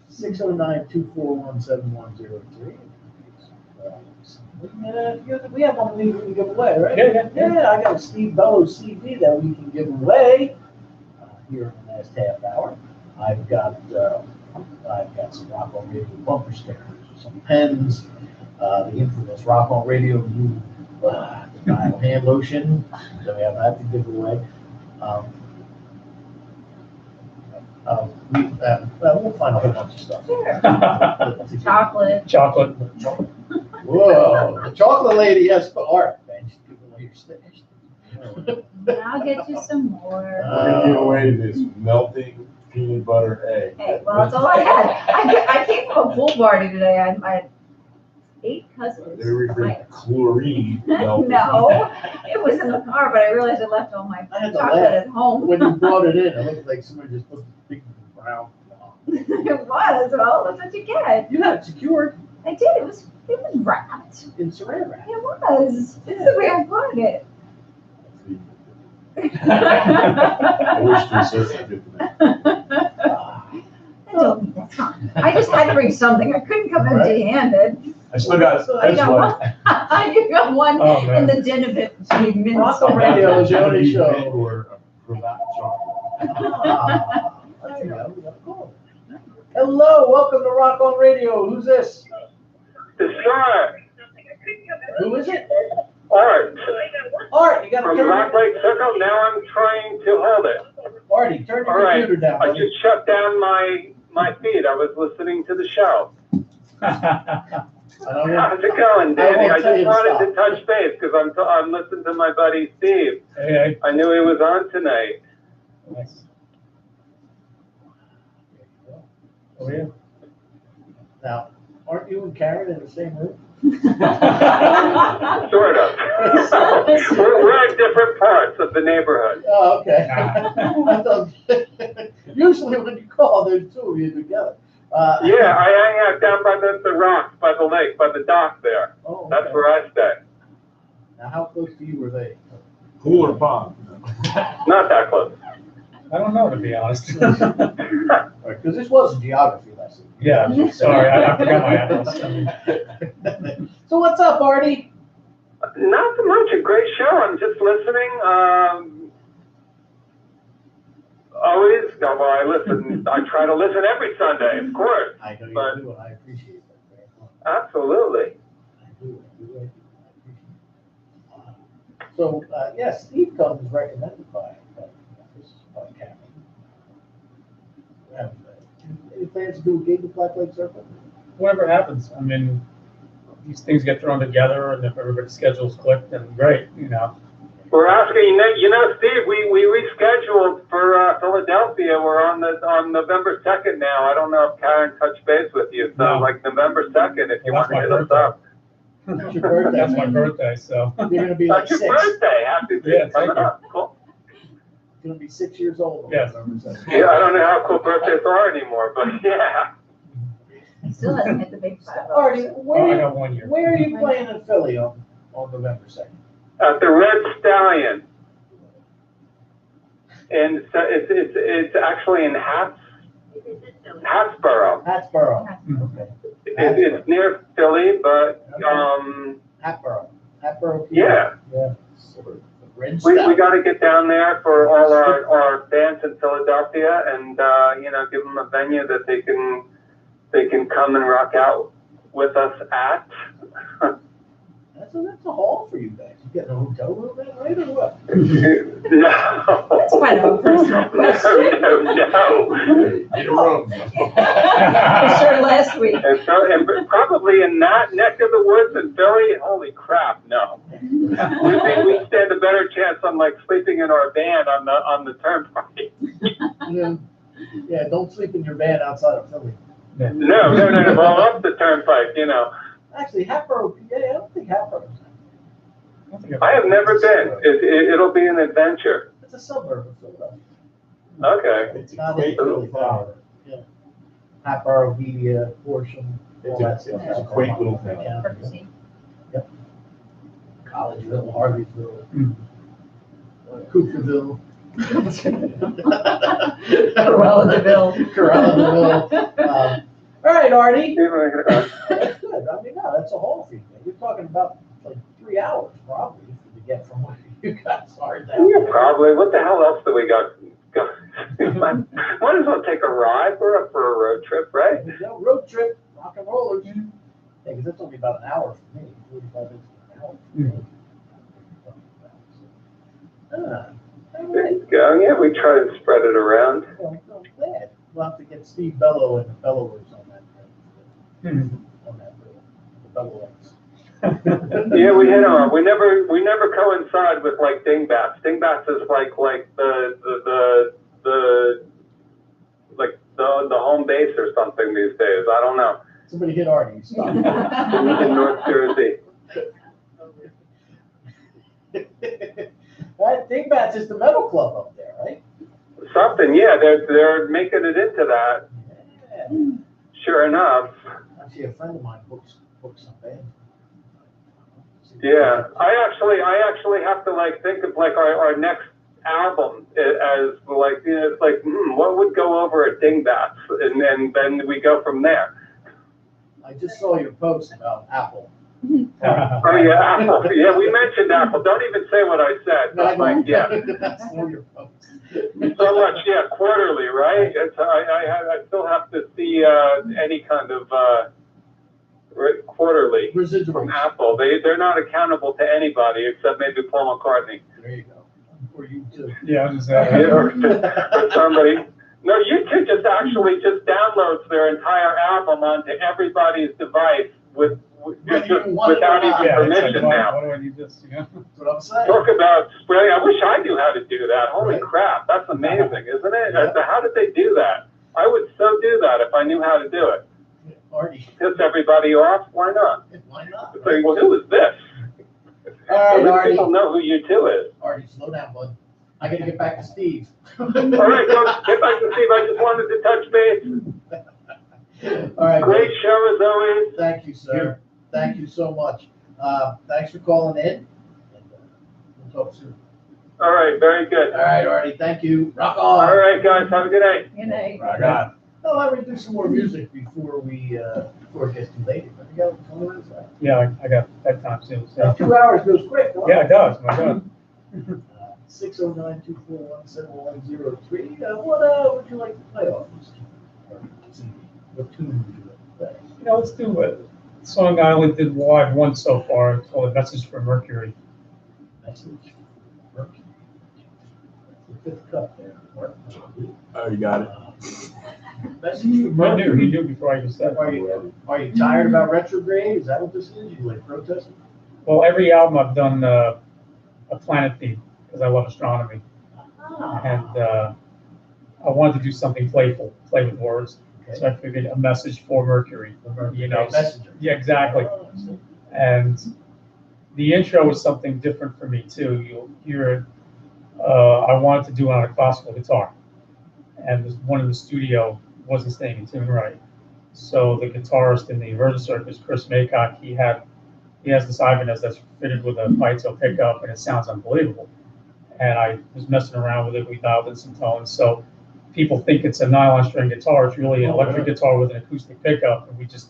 609-241-7103. We have one we can give away, right? Yeah. Yeah, I got a Steve Bellows CD that we can give away here in the last half hour. I've got some Rock on Radio bumper stickers, some pens, the infamous Rock on Radio blue dial hand lotion, so we have that to give away. We'll find a whole bunch of stuff. Sure. To give. Chocolate. Chocolate. Whoa, the chocolate lady has for art. Man, she's giving away your stickers. I'll get you some more. We're gonna give away this melting peanut butter egg. Hey, well, that's all I had. I came from a pool party today. I had 8 cousins. They were drinking chlorine. melted. No, it was in the car, but I realized I left all my I had to chocolate laugh. at home. When you brought it in, it looked like somebody just put this big brown. It was, well, that's what you get. You had it secured I did, it was wrapped. in saran wrap. It was. This is the way I put it. I wish to assert I did that. That's fine. I just had to bring something. I couldn't come empty-handed. I still got So I this got one. You got one Oh, in man. the den of it between minutes. Rock on Radio is the only Genevieve show. Bangor for that chocolate. There you go. We got a call. Hello, welcome to Rock on Radio. Who's this? It's Art. Who is it? Art. Art, you got to From Rock Lake Circle. Now I'm trying to hold it. Artie, turn All your right. computer down. I buddy. just shut down my feed. I was listening to the show. I don't know. How's it going, Danny? won't I tell you just to wanted to touch base because I'm listening to my buddy Steve. Hey, I knew he was on tonight. nice. Oh, yeah. Now, aren't you and Karen in the same room? Sort of. we're in different parts of the neighborhood. Oh, okay. I thought- Usually when you call, there's 2 of you together. Yeah, I hang out down by the rocks, by the lake, by the dock there. Oh, That's okay. where I stay. Now, how close to you were they? Cooler pond. Not that close. I don't know, to be honest. Because this was a geography lesson. Yeah, sorry, I forgot my address. So what's up, Artie? Not so much. A great show. I'm just listening. Always. No, well, I listen. I try to listen every Sunday, of course. I know you But- do, and I appreciate that very much. Absolutely. I do, I appreciate it. So, yes, Steve comes recommended by Karen. Any plans to do a gig with Black Lake Circle? Whatever happens, I mean, these things get thrown together, and if everybody's schedules click, then great, you know. We're asking. Steve. We rescheduled for Philadelphia. We're on November 2nd now. I don't know if Karen touched base with you. So No. like November 2nd, if you Well, want to that's hit my us up. That's your birthday. That's my birthday, so. You're gonna be like That's your 6. birthday. Happy Yeah, birthday. thank you. Cool. You're gonna be 6 years old. on Yes. November 2nd. Yeah, I don't know how cool birthdays are anymore, but yeah. He still hasn't hit the big 5. Artie, Oh, I got 1 year. where are you playing in Philly on November 2nd? At the Red Stallion. And so it's actually in Hatboro. Hatboro. Mhm. Okay. It's near Philly, but Hatboro. Hatboro. yeah, Yeah. Red we Stallion. got to get down there for all our fans in Philadelphia, and give them a venue that they can come and rock out with us at. That's a haul for you guys. You getting a hotel room that night or what? No. That's kind of a personal question. No. Get a room. For sure last week. And probably in that neck of the woods in Philly, holy crap, no. We think we stand a better chance on like sleeping in our van on the turnpike. Yeah, don't sleep in your van outside of Philly. No, well up the turnpike, Actually, Hatboro, I don't think Hatboro. I have never been. It'll be an adventure. It's a suburb of Philadelphia. Okay. It's a Not quaint in Philly little town. proper. Yeah. Hatboro, Media, Horsham, all that It's stuff. a quaint little town. Courtesy. Collegeville, Harveyville, Hmm. Cooperville. Cruella DeVille. Cruella DeVille. All right, Artie. Yeah, That's good. I mean, no, that's a whole thing. You're talking about like 3 hours probably to get from where you got started down there. probably. What the hell else do we got? Might as well take a ride. We're up for a road trip, right? There we go. Road trip, rock and rollers. Yeah, because it's only about an hour for me, 45 minutes to an hour for me. All right. Yeah, yeah, we try to spread it around. Well, I'm glad. We'll have to get Steve Bellow and the Bellowers on that, Hmm. on that bill, the Bellowers. Yeah, we hit on. We never coincide with like dingbats. Dingbats is like the home base or something these days. I don't know. Somebody hit Artie, stop. In North Jersey. That Dingbats is the metal club up there, right? Something, yeah, they're making it into that. Yeah. Sure enough. Actually, a friend of mine books some band. Yeah, I actually have to like think of like our next album as like, you know, it's like what would go over at Dingbats, and then we go from there. I just saw your post about Apple. Oh yeah, Apple. Yeah, we mentioned Apple. Don't even say what I said. But like, yeah. That's all your posts. So much, yeah, quarterly, right? It's, I still have to see any kind of quarterly Residuals. from Apple. They're not accountable to anybody except maybe Paul McCartney. There you go. Or you too. Yeah, I was Or somebody. No, YouTube just actually just downloads their entire album onto everybody's device Whether you want it or without not. even yeah, it's permission like, now. why do I need this? You know? That's what I'm saying. Talk about spreading. I wish I knew how to do that. Holy Right. crap, that's amazing, isn't it? Yeah. How did they do that? I would so do that if I knew how to do it. Artie, Piss everybody off? Why not? why not? It's like, well, who is this? All right, At least Artie. people know who U2 is. Artie, slow down, bud. I gotta get back to Steve. All right, so get back to Steve. I just wanted to touch base. All right. Great buddy. show as always. Thank you, sir. Thank you so much. Thanks for calling in. And, we'll talk soon. All right, very good. All right, Artie, thank you. Rock on. All right, guys, have a good night. Good night. Rock on. Oh, I would do some more music before it gets too late. I got 20 minutes left. Yeah, I got that time too. So. 2 hours goes quick. Huh? Yeah, it does. My God. 609-241-7103. What would you like to play off this? What tune would you like to play? You know, let's do a song I only did live once so far. It's called "A Message from Mercury." Message from Mercury. That's the fifth cup there. Oh, you got it. Message from He Mercury. knew before I even said it. Are you tired about retrograde? Is that what this is? You like protesting? Well, every album I've done a planet theme because I love astronomy, and I wanted to do something playful, play with words. So I figured a message for Mercury. You know, Messenger. yeah, exactly. And the intro was something different for me too. You'll hear it. I wanted to do it on a classical guitar, and this one in the studio wasn't staying in tune right. So the guitarist in the Virgin Circus, Chris Maycock, he has this Ibanez that's fitted with a piezo pickup, and it sounds unbelievable. And I was messing around with it. We dialed in some tones. So people think it's a nylon string guitar. It's really an electric guitar with an acoustic pickup, and we just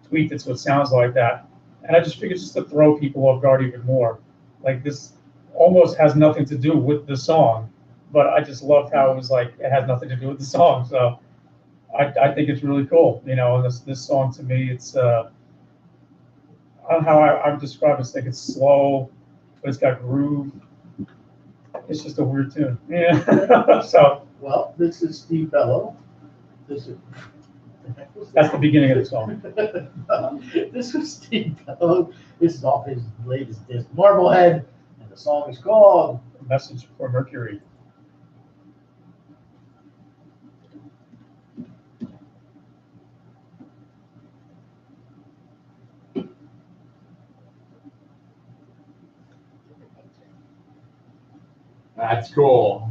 tweaked it so it sounds like that. And I just figured just to throw people off guard even more. Like, this almost has nothing to do with the song, but I just loved how it was like it has nothing to do with the song. So I think it's really cool, you know. And this song to me, it's I don't know how I would describe it. It's like it's slow, but it's got groove. It's just a weird tune. Yeah. So Well, this is Steve Bellow. This is. that's the beginning of the song. This is Steve Bellow. This is off his latest disc, Marblehead, and the song is called A Message for Mercury. That's cool.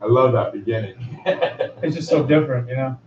I love that beginning. It's just so different, you know?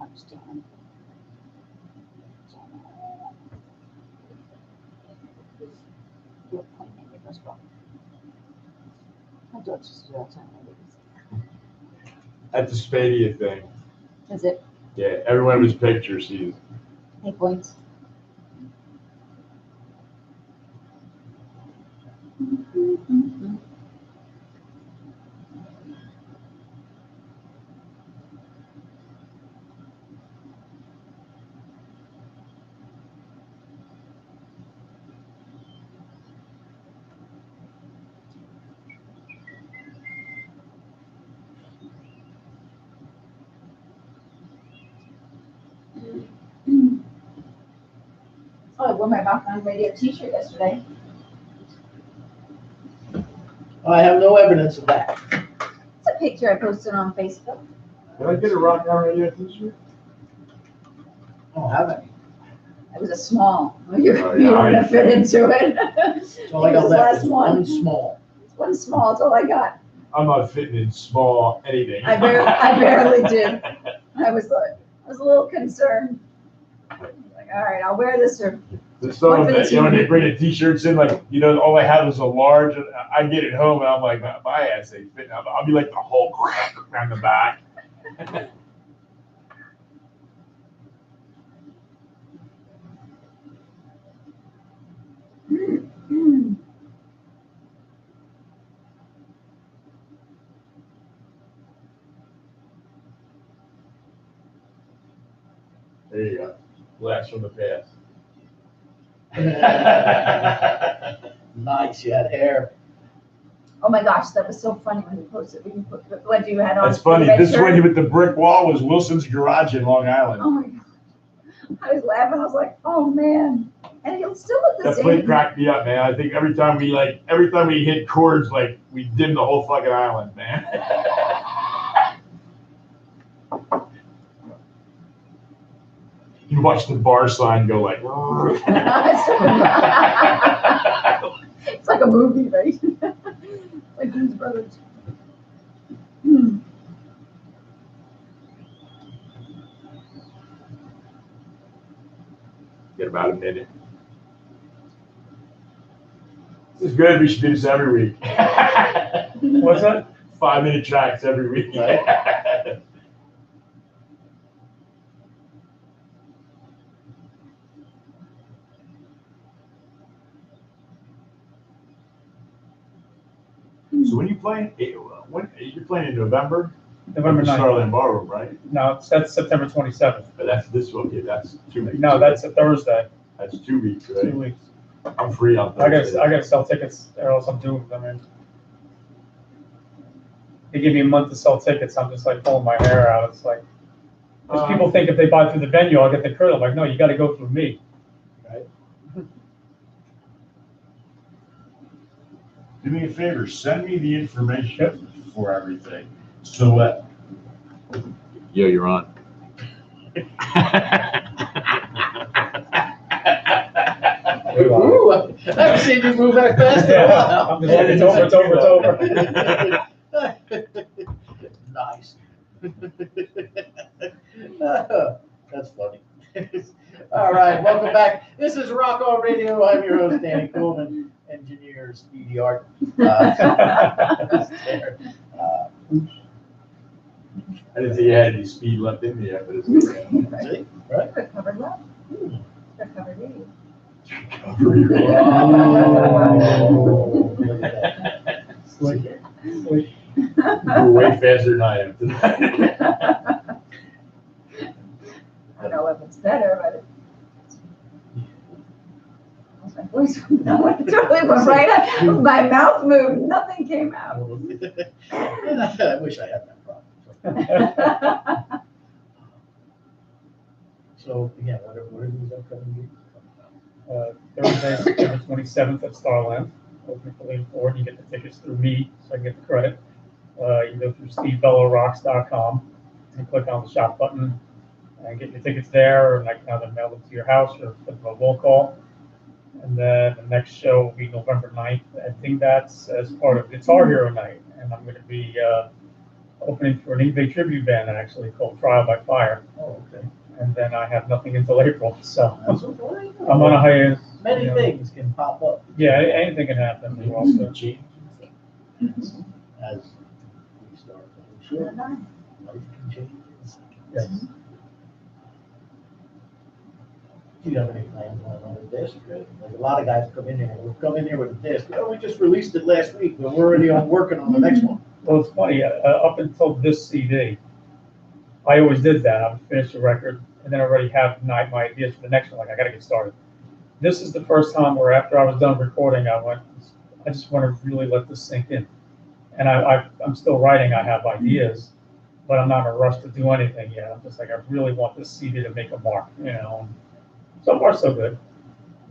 Understand. Your appointment was wrong. My daughter's still telling me. At the Spadia thing, Is it yeah, everyone was pictures. He's 8 points? Oh, I wore my Rock On Radio t-shirt yesterday. I have no evidence of that. It's a picture I posted on Facebook. Did I get a Rock On Radio t-shirt? I don't have any. It was a small. You Oh, you yeah, were gonna fit into it. All I It got was left last is one. one small. One small, it's all I got. I'm not fitting in small anything. I barely did. I was a little concerned. Like, all right, I'll wear this or. There's some One of for the that, you know, when team. they bring the t-shirts in, like, you know, all I have is a large, and I get it home, and I'm like, my ass ain't fitting. I'll be like the Hulk around the back. There you go. Blast from the past. Nice, you had hair. Oh my gosh, that was so funny when you posted, when you put, what you had on. That's funny. the red This shirt. one with the brick wall was Wilson's Garage in Long Island. Oh my god. I was laughing, I was like, oh man. And he'll still look the That plate same. cracked me up, man. I think every time we hit chords, like, we dimmed the whole fucking island, man. You watch the bar sign go like. It's like a movie, right? Like Blues Brothers. Hmm. Get about a minute. This is good. We should do this every week. What's that? 5-minute tracks every week. Right. So when you playing? When you're playing in November? November At the 9th. Starland Ballroom, right? No, that's September 27th. But that's this okay. That's 2 weeks. No, that's a Thursday, That's 2 weeks, 2 right? weeks. I'm free on I Thursday. gotta sell tickets, or else I'm doomed. I mean, they give me a month to sell tickets. I'm just like pulling my hair out. It's like, because people think if they buy through the venue, I'll get the credit. I'm like, no, you got to go through me. Right. Do me a favor. Send me the information for everything. So Yo, you're on. Ooh, I haven't seen you move that fast in a while. I'm just like, it's over. Nice. That's funny. All right, welcome back. This is Rock On Radio. I'm your host, Danny Coolman, engineer, Speedy Art. I I didn't think he had any speed left in me after this. See, right? They're covered well. They're covered easy. Oh, look at that. Slick, slick. You're way faster than I am tonight. I don't know if it's better, but my voice, no, it totally went right up. My mouth moved, nothing came out. I wish I had that problem. So, again, what are these upcoming gigs? Thursday, September 27th at Starland, open for Lane Ford. You get the tickets through me, so I can get the credit. You can go through stevebellorocks.com and click on the shop button and get your tickets there, and I can either mail them to your house or put them on a roll call. And then the next show will be November 9th. I think that's as part of Guitar Hero Night, and I'm going to be opening for an Ingve tribute band actually called Trial by Fire. Oh, okay. And then I have nothing until April, so That's okay. I'm on a hiatus. Many you know. things can pop up. Yeah, anything can happen. We're also as we start the show. Life can change in seconds. yes. Do you have any plans on another disc? Like a lot of guys come in here, we'll come in here with a disc. Oh, we just released it last week, but we're already working on the next one. Well, it's funny. Up until this CD, I always did that. I would finish the record and then already have my ideas for the next one. Like I got to get started. This is the first time where after I was done recording, I just want to really let this sink in. And I'm still writing. I have ideas, but I'm not in a rush to do anything yet. I'm just like, I really want this CD to make a mark, you know. So far, so good.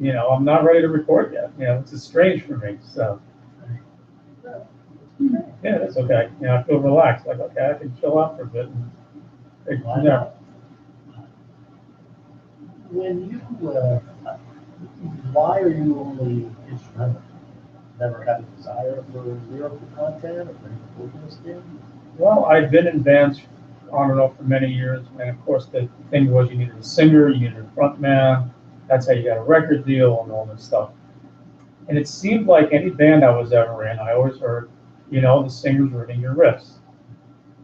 You know, I'm not ready to record yet. You know, it's just strange for me. So, yeah, that's okay. You know, I feel relaxed. Like, okay, I can chill out for a bit. And take it from there. When you, why are you only instrumental? Never had a desire for lyrical content or for any vocalist in? Well, I've been in bands on and off for many years, and of course the thing was you needed a singer, you needed a front man. That's how you got a record deal and all this stuff. And it seemed like any band I was ever in, I always heard, you know, the singer's reading your riffs.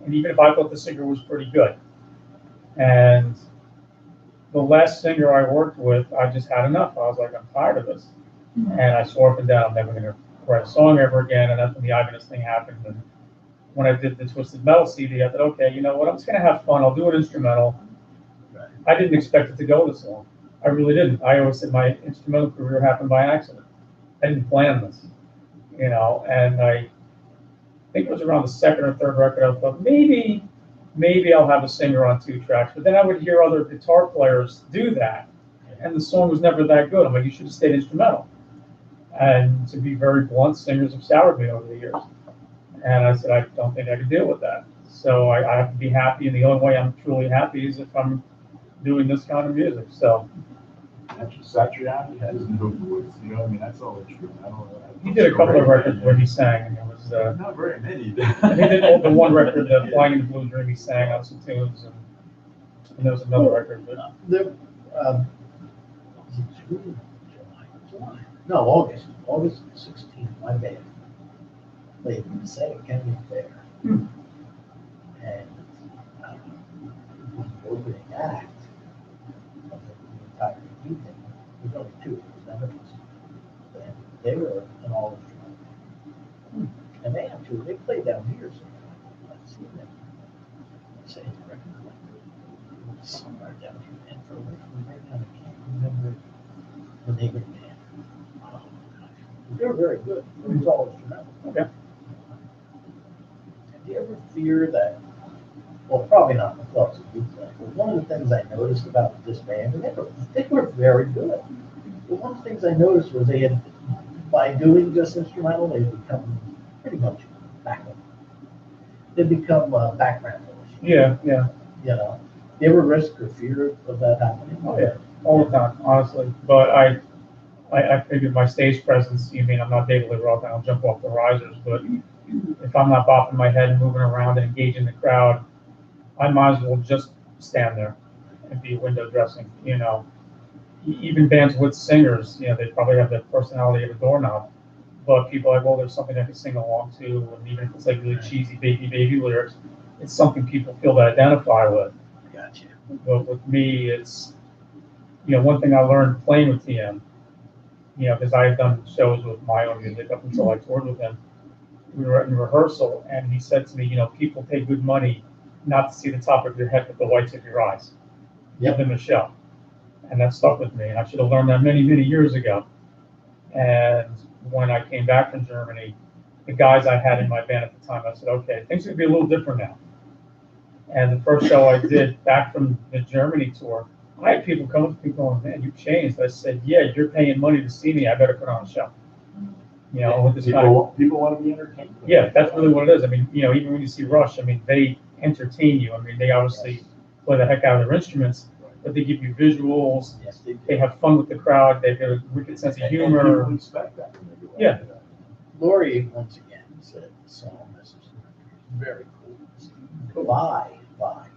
And even if I thought the singer was pretty good. And the last singer I worked with, I just had enough. I was like, I'm tired of this. And I swore up and down, I'm never going to write a song ever again. And that's when the Ibanez thing happened. And when I did the Twisted Metal CD, I thought, okay, you know what? I'm just going to have fun. I'll do an instrumental. Right. I didn't expect it to go this long. I really didn't. I always said my instrumental career happened by accident. I didn't plan this, you know. And I think it was around the second or third record, I thought maybe I'll have a singer on 2 tracks. But then I would hear other guitar players do that, and the song was never that good. I'm like, you should have stayed instrumental. And to be very blunt, singers have soured me over the years. And I said, I don't think I can deal with that. So I have to be happy, and the only way I'm truly happy is if I'm doing this kind of music. So Satriani has no voice, you know, I mean, that's all instrumental. he did a couple of records where he sang, and it was Not very many. he did the one record, the Flying in the Blue Dream, he sang on some tunes, and there was another record. But Was it June? July? No, August 16th, my band played in the Santa County Fair. Hmm. And it was the opening act of the entire evening. There was only 2, it was them and us. And they were an all instrumental. And they played down here, so I've seen them. Say the record collector somewhere down here. And for a right now, I can't remember the name of the band. Oh, gosh. They were very good. It was all instrumental. okay. Do you ever fear that, well, probably not in the clubs, but one of the things I noticed about this band, and they were very good. But one of the things I noticed was they had, by doing just instrumental, they become pretty much background. They become background noise. Yeah. You know, you ever risk or fear of that happening? Oh, yeah. All the time, honestly. But I figured my stage presence, you mean I'm not David Lee Roth, I don't jump off the risers, but if I'm not bopping my head and moving around and engaging the crowd, I might as well just stand there and be window dressing, you know. Even bands with singers, you know, they probably have the personality of a doorknob, but people are like, well, there's something I can sing along to, and even if it's like really cheesy baby lyrics, it's something people feel to identify with. Gotcha. But with me, it's, one thing I learned playing with TM, because I had done shows with my own music up until I toured with him. We were in rehearsal, and he said to me, people pay good money not to see the top of your head, but the whites of your eyes. Give them a show. And that stuck with me, and I should have learned that many, many years ago. And when I came back from Germany, the guys I had in my band at the time, I said, okay, things are gonna be a little different now. And the first show I did back from the Germany tour, I had people come up to me going, man, you've changed. I said, yeah, you're paying money to see me, I better put on a show. With this kind of, People want to be entertained. yeah, that's really what it is. I mean, even when you see Rush, I mean, they entertain you. I mean, they obviously play the heck out of their instruments, but they give you visuals, Yes, they do. they have fun with the crowd, they've got a wicked sense of And humor. people expect that when they go Yeah. after that. Lori, once again, said the song, this is very cool. Bye.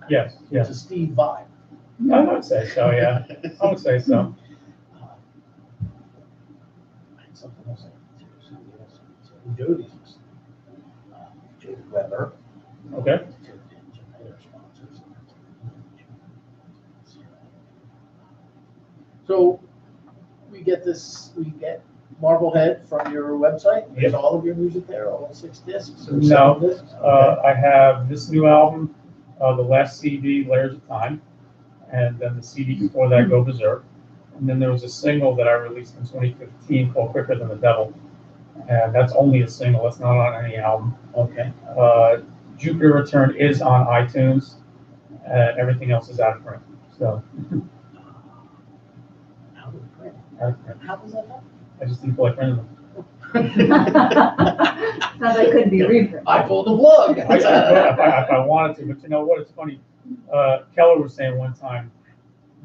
Yes, It's yes. a Steve vibe. I would say so, yeah. I would say so. I had something else I wanted to say. Somebody else. So Jody's listening. Jody Weber. Okay. Their sponsors. So we get Marblehead from your website. There's Yep. all of your music there, all 6 discs or No. 7 discs. I have this new album, the last CD, Layers of Time, and then the CD before that, Go Berserk. And then there was a single that I released in 2015 called Quicker Than the Devil. And that's only a single, it's not on any album. Okay. Jupiter Return is on iTunes, and everything else is out of print. So, Out of print. out of print. How does that happen? I just didn't feel like printing them. Sounds like it couldn't be reprinted. I pulled the plug. I could if I wanted to, but you know what? It's funny. Keller was saying one time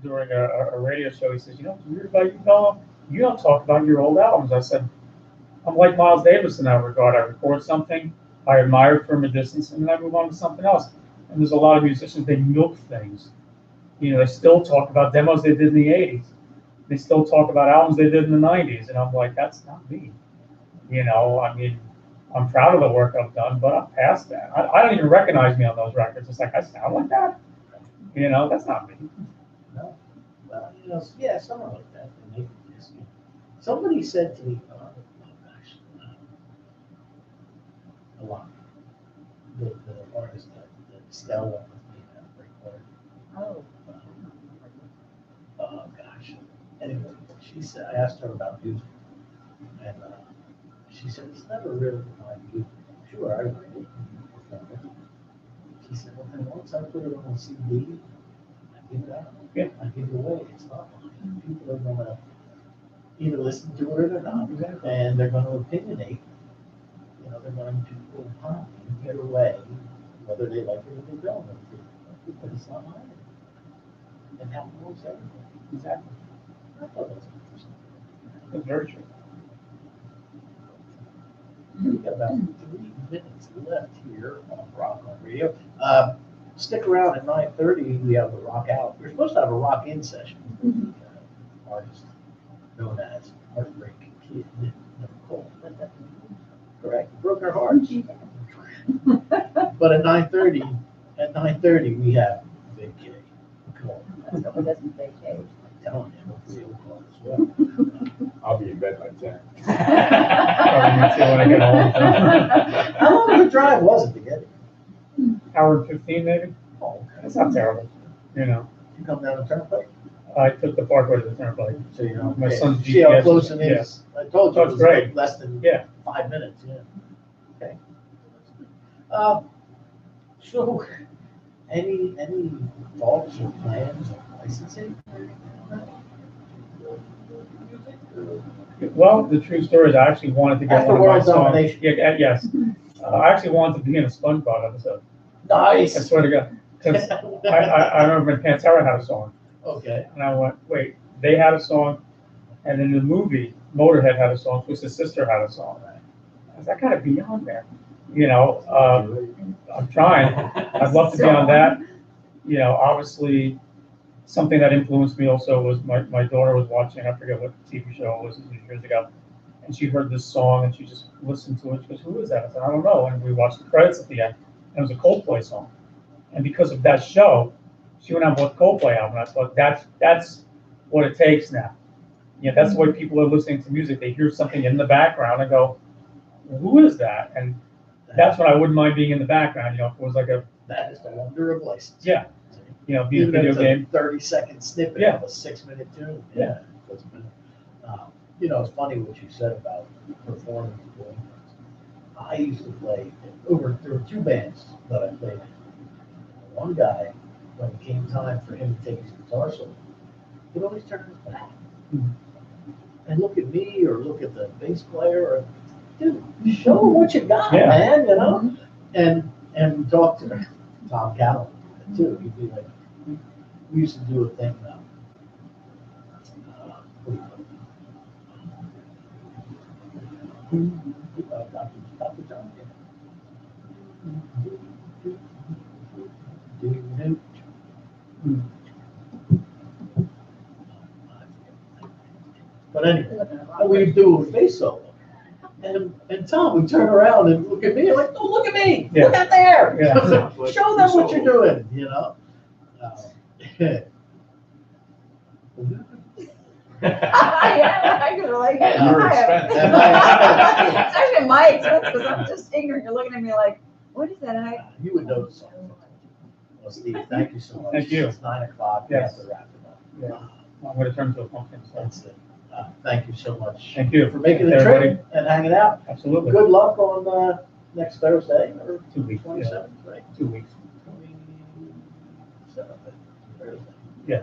during a radio show, he says, what's weird about you, fella? You don't talk about your old albums. I said, I'm like Miles Davis in that regard. I record something, I admire it from a distance, and then I move on to something else. And there's a lot of musicians, they milk things. They still talk about demos they did in the 80s. They still talk about albums they did in the 90s. And I'm like, that's not me. I mean, I'm proud of the work I've done, but I'm past that. I don't even recognize me on those records. It's like, I sound like that? That's not me. No. Well, yeah, something like that. And they just, somebody said to me, oh gosh, a lot. The artist that Stella went with me at record. Oh. Oh gosh. Anyway, she said, I asked her about music, and she said, it's never really my music. Sure, I write it. She said, well, then once I put it on a CD, I give it out. Yeah. I give it away. It's not mine. People are gonna either listen to it or not, and they're gonna opinionate. They're going to opine either way, whether they like it or they don't. But it's not mine. And that moves everything. Exactly. I thought that was interesting. That's very true. We've got about 3 minutes left here on Rock on Radio. Stick around at 9:30. We have the Rock Out. We're supposed to have a Rock In session. Artist known as Heartbreak Kid Nicole. Correct. Broke her heart. But at 9:30, we have Big K. Come on. That's what doesn't say K. I'm telling you, hopefully it'll call as well. I'll be in bed by 10. Probably me too when I get home. How long of a drive was it to get here? Hour and 15 maybe? Oh, okay. That's not terrible. You come down the turnpike? I took the Parkway to the turnpike. So you know, My son's see how GPS close it is. I told you it That's was great. like less than Yeah. 5 minutes. Yeah. Okay. So, any thoughts or plans on licensing? Well, the true story is I actually wanted to get After one of my World songs. Domination. Yeah, yes. I actually wanted to be in a SpongeBob episode. I Nice. swear to God. Because I remember when Pantera had a song. Okay. And I went, wait, they had a song. And in the movie, Motorhead had a song. Twisted Sister had a song. I was like, I gotta be on there. I'm trying. I'd love to be on that. Obviously, something that influenced me also was my daughter was watching, I forget what TV show it was, years ago, and she heard this song and she just listened to it. She goes, who is that? I said, I don't know. And we watched the credits at the end, and it was a Coldplay song. And because of that show, she went out and bought the Coldplay album. I thought that's what it takes now. Yeah, that's the way people are listening to music. They hear something in the background and go, who is that? And that's what I wouldn't mind being in the background, if it was like That is the wonder of license. Yeah. be a Even if video it's a game. 30-second snippet Yeah. of a 6-minute tune. Yeah. Doesn't matter. It's funny what you said about performing and doing things. I used to play, there were 2 bands that I played in. One guy, when it came time for him to take his guitar solo, he'd always turn his back. And look at me or look at the bass player or, dude, show them what you got, Yeah. man, And we talked to Tom Callan too. He'd be like, we used to do a thing now. Dr. John. But anyway, we do a face solo. And Tom would turn around and look at me like, oh, look at me, Yeah. look out there. Yeah. Show them what you're doing, Yeah, I could like it. At your expense. It's actually my expense because I'm just sitting here and you're looking at me like, what is that? And I, You would know the song. Well, Steve, thank you so much. Thank you. It's 9 o'clock. We Yes. have to wrap it up. Yeah. I'm gonna turn to a pumpkin, so, That's it. Thank you so much. thank you. For making the Everybody. trip and hanging out. Absolutely. Good luck on next Thursday or 2 weeks. 27th, right? 2 weeks. 27th, Thursday. Yeah.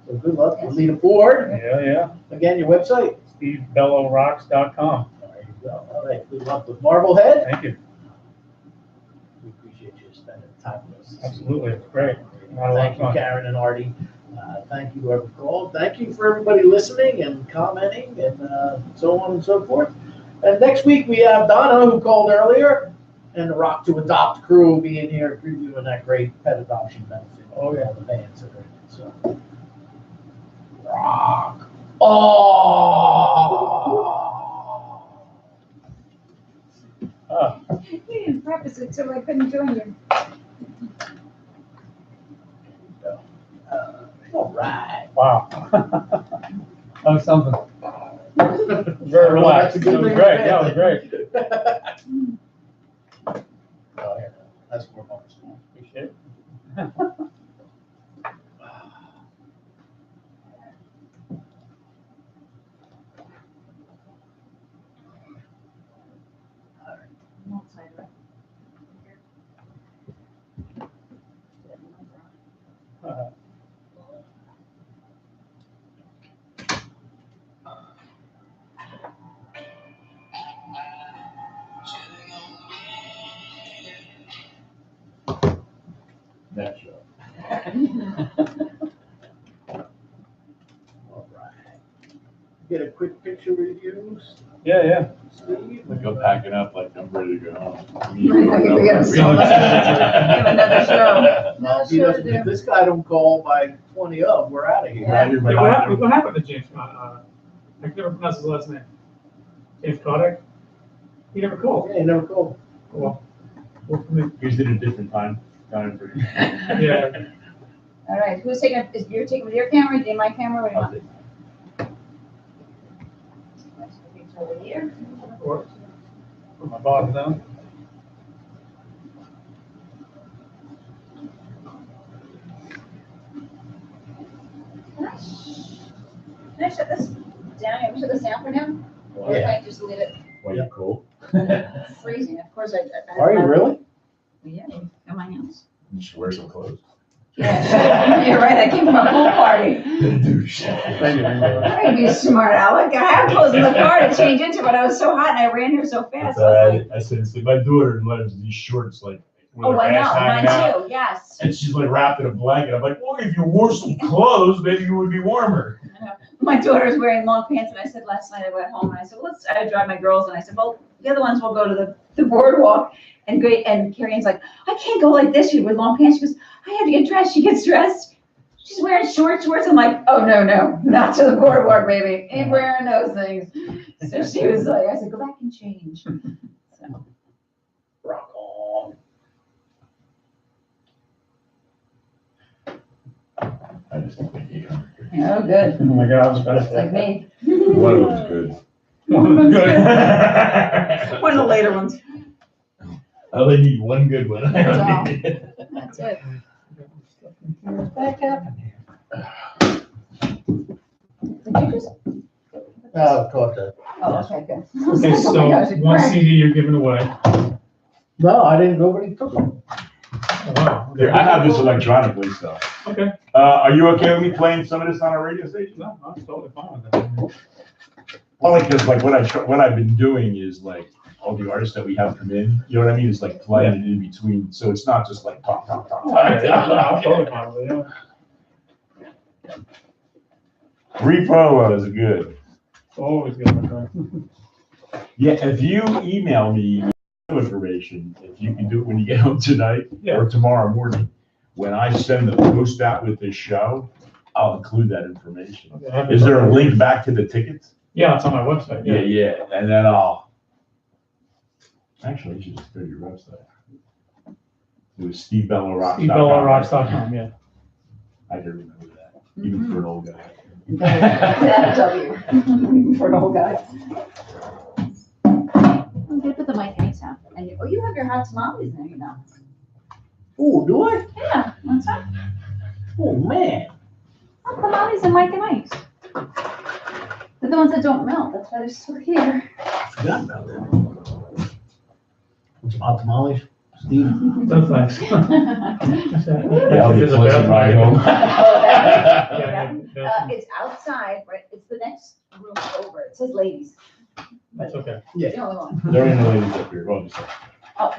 So good luck. We'll lead aboard. Yeah. Again, your website. SteveBellowRocks.com. There you go. All right. Good luck with Marblehead. Thank you. We appreciate you spending time with us. Absolutely. It's great. Not a lot of Thank you, fun. Karen and Artie. Thank you, whoever called. Thank you for everybody listening and commenting and so on and so forth. And next week we have Donna, who called earlier, and the Rock to Adopt crew will be in here previewing that great pet adoption benefit. Oh, yeah. All the bands that are in it. So, Rock. Oh. you didn't preface it, so I couldn't join you. All right. Wow. That was something. Very relaxed. That's a good That was thing. great. That was great. Oh, yeah. That's more fun. Appreciate it. That show. All right. Get a quick picture with you, Yeah. Steve. Like I'm packing up, like I'm ready to go home. We got so much. Have another show. Well, if he doesn't- if this guy don't call by 20 of, we're out of here. Yeah. You're Yeah, behind what happened to James Conrad? I can never pronounce his last name. James Conrad? He never called. Yeah, he never called. Well, worked for me. He's at a different time for you. Yeah. All right, who's taking, you're taking with your camera, do my camera, what do you I'll want? take- Let's take it over here. Or, Put my bottom down. Can I shut this down? Can we shut this down for now? Or Yeah. can I just leave it Why you cold? freezing? Of course, I. Are you really? Yeah, in my house. You should wear some clothes. Yeah, you're right, I came from a pool party. Douche. Thank you. I gotta be smart, Alec. I have clothes in the car to change into, but I was so hot and I ran here so fast. That's I all was right. like, I said, my daughter loves these shorts, like, with oh, her I ass know, hanging out. mine too, yes. And she's like wrapped in a blanket. I'm like, well, if you wore some clothes, maybe you would be warmer. My daughter's wearing long pants, and I said last night I went home and I said, I drive my girls, and I said, well, the other ones will go to the boardwalk. And Carrie Ann's like, I can't go like this with long pants. She goes, I have to get dressed. She gets dressed. She's wearing shorts. I'm like, oh, no, not to the boardwalk, baby. Ain't wearing those things. So she was like, I said, go back and change. So, Rock on. I just think they gave him. Oh, good. Oh my God, I was It's like bad. me. One of them's good. One of the later ones. I only need one good one. That's all. That's it. Back up in here. Did you just? Of course, Oh, okay, good. Okay, Oh so my gosh, one CD you're giving away. no, I didn't, nobody took them. Oh, wow. Here, I have this electronically, so. Okay. Are you okay with me playing some of this on a radio station? No, I'm totally fine with that. Only because like what I've been doing is like all the artists that we have come in, you know what I mean? It's like playing it in between, so it's not just like talk. I'm totally fine with it, yeah. Repo is good. Always good, my friend. Yeah, if you email me information, if you can do it when you get home tonight Yeah. or tomorrow morning, when I send the post out with this show, I'll include that information. Okay, I have Is it. there a link back to the tickets? Yeah, it's on my website, Yeah, yeah. yeah, and then actually, you should just go to your website. It was SteveBelloRocks.com. SteveBelloRocks.com, yeah. I can remember that, even for an old guy. That W. For an old guy. Okay, put the mic anytime. And you, oh, you have your hot tamales there, you know. Ooh, do I? Yeah, what's that? Oh, man. Hot tamales and Mike and Ike's. They're the ones that don't melt, that's why they're still here. Forgot about that. Some hot tamales, Steve? No, thanks. Yeah, I'll be closing right home. Oh, that- Yeah, yeah. It's outside, right, it's the next room over, it says ladies. That's okay. It's the only one. There ain't no ladies up here, well, just. Oh.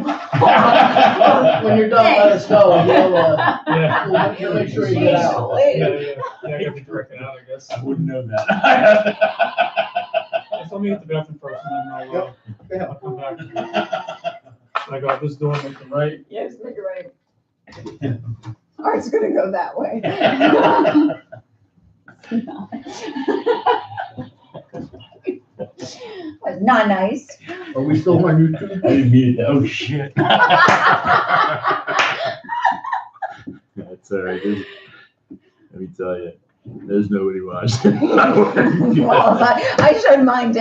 When you're done, let us know, and Yeah. we'll make sure you get out. Yeah, I gotta be directed out, I guess. I wouldn't know that. Just let me hit the bathroom first and then I'll come back. I go out this door, make them right. Yes, make it right. Or it's gonna go that way. Was not nice. Are we still on YouTube? I didn't mean it, oh, shit. That's all right, let me tell you, there's nobody watching. Well, I showed mine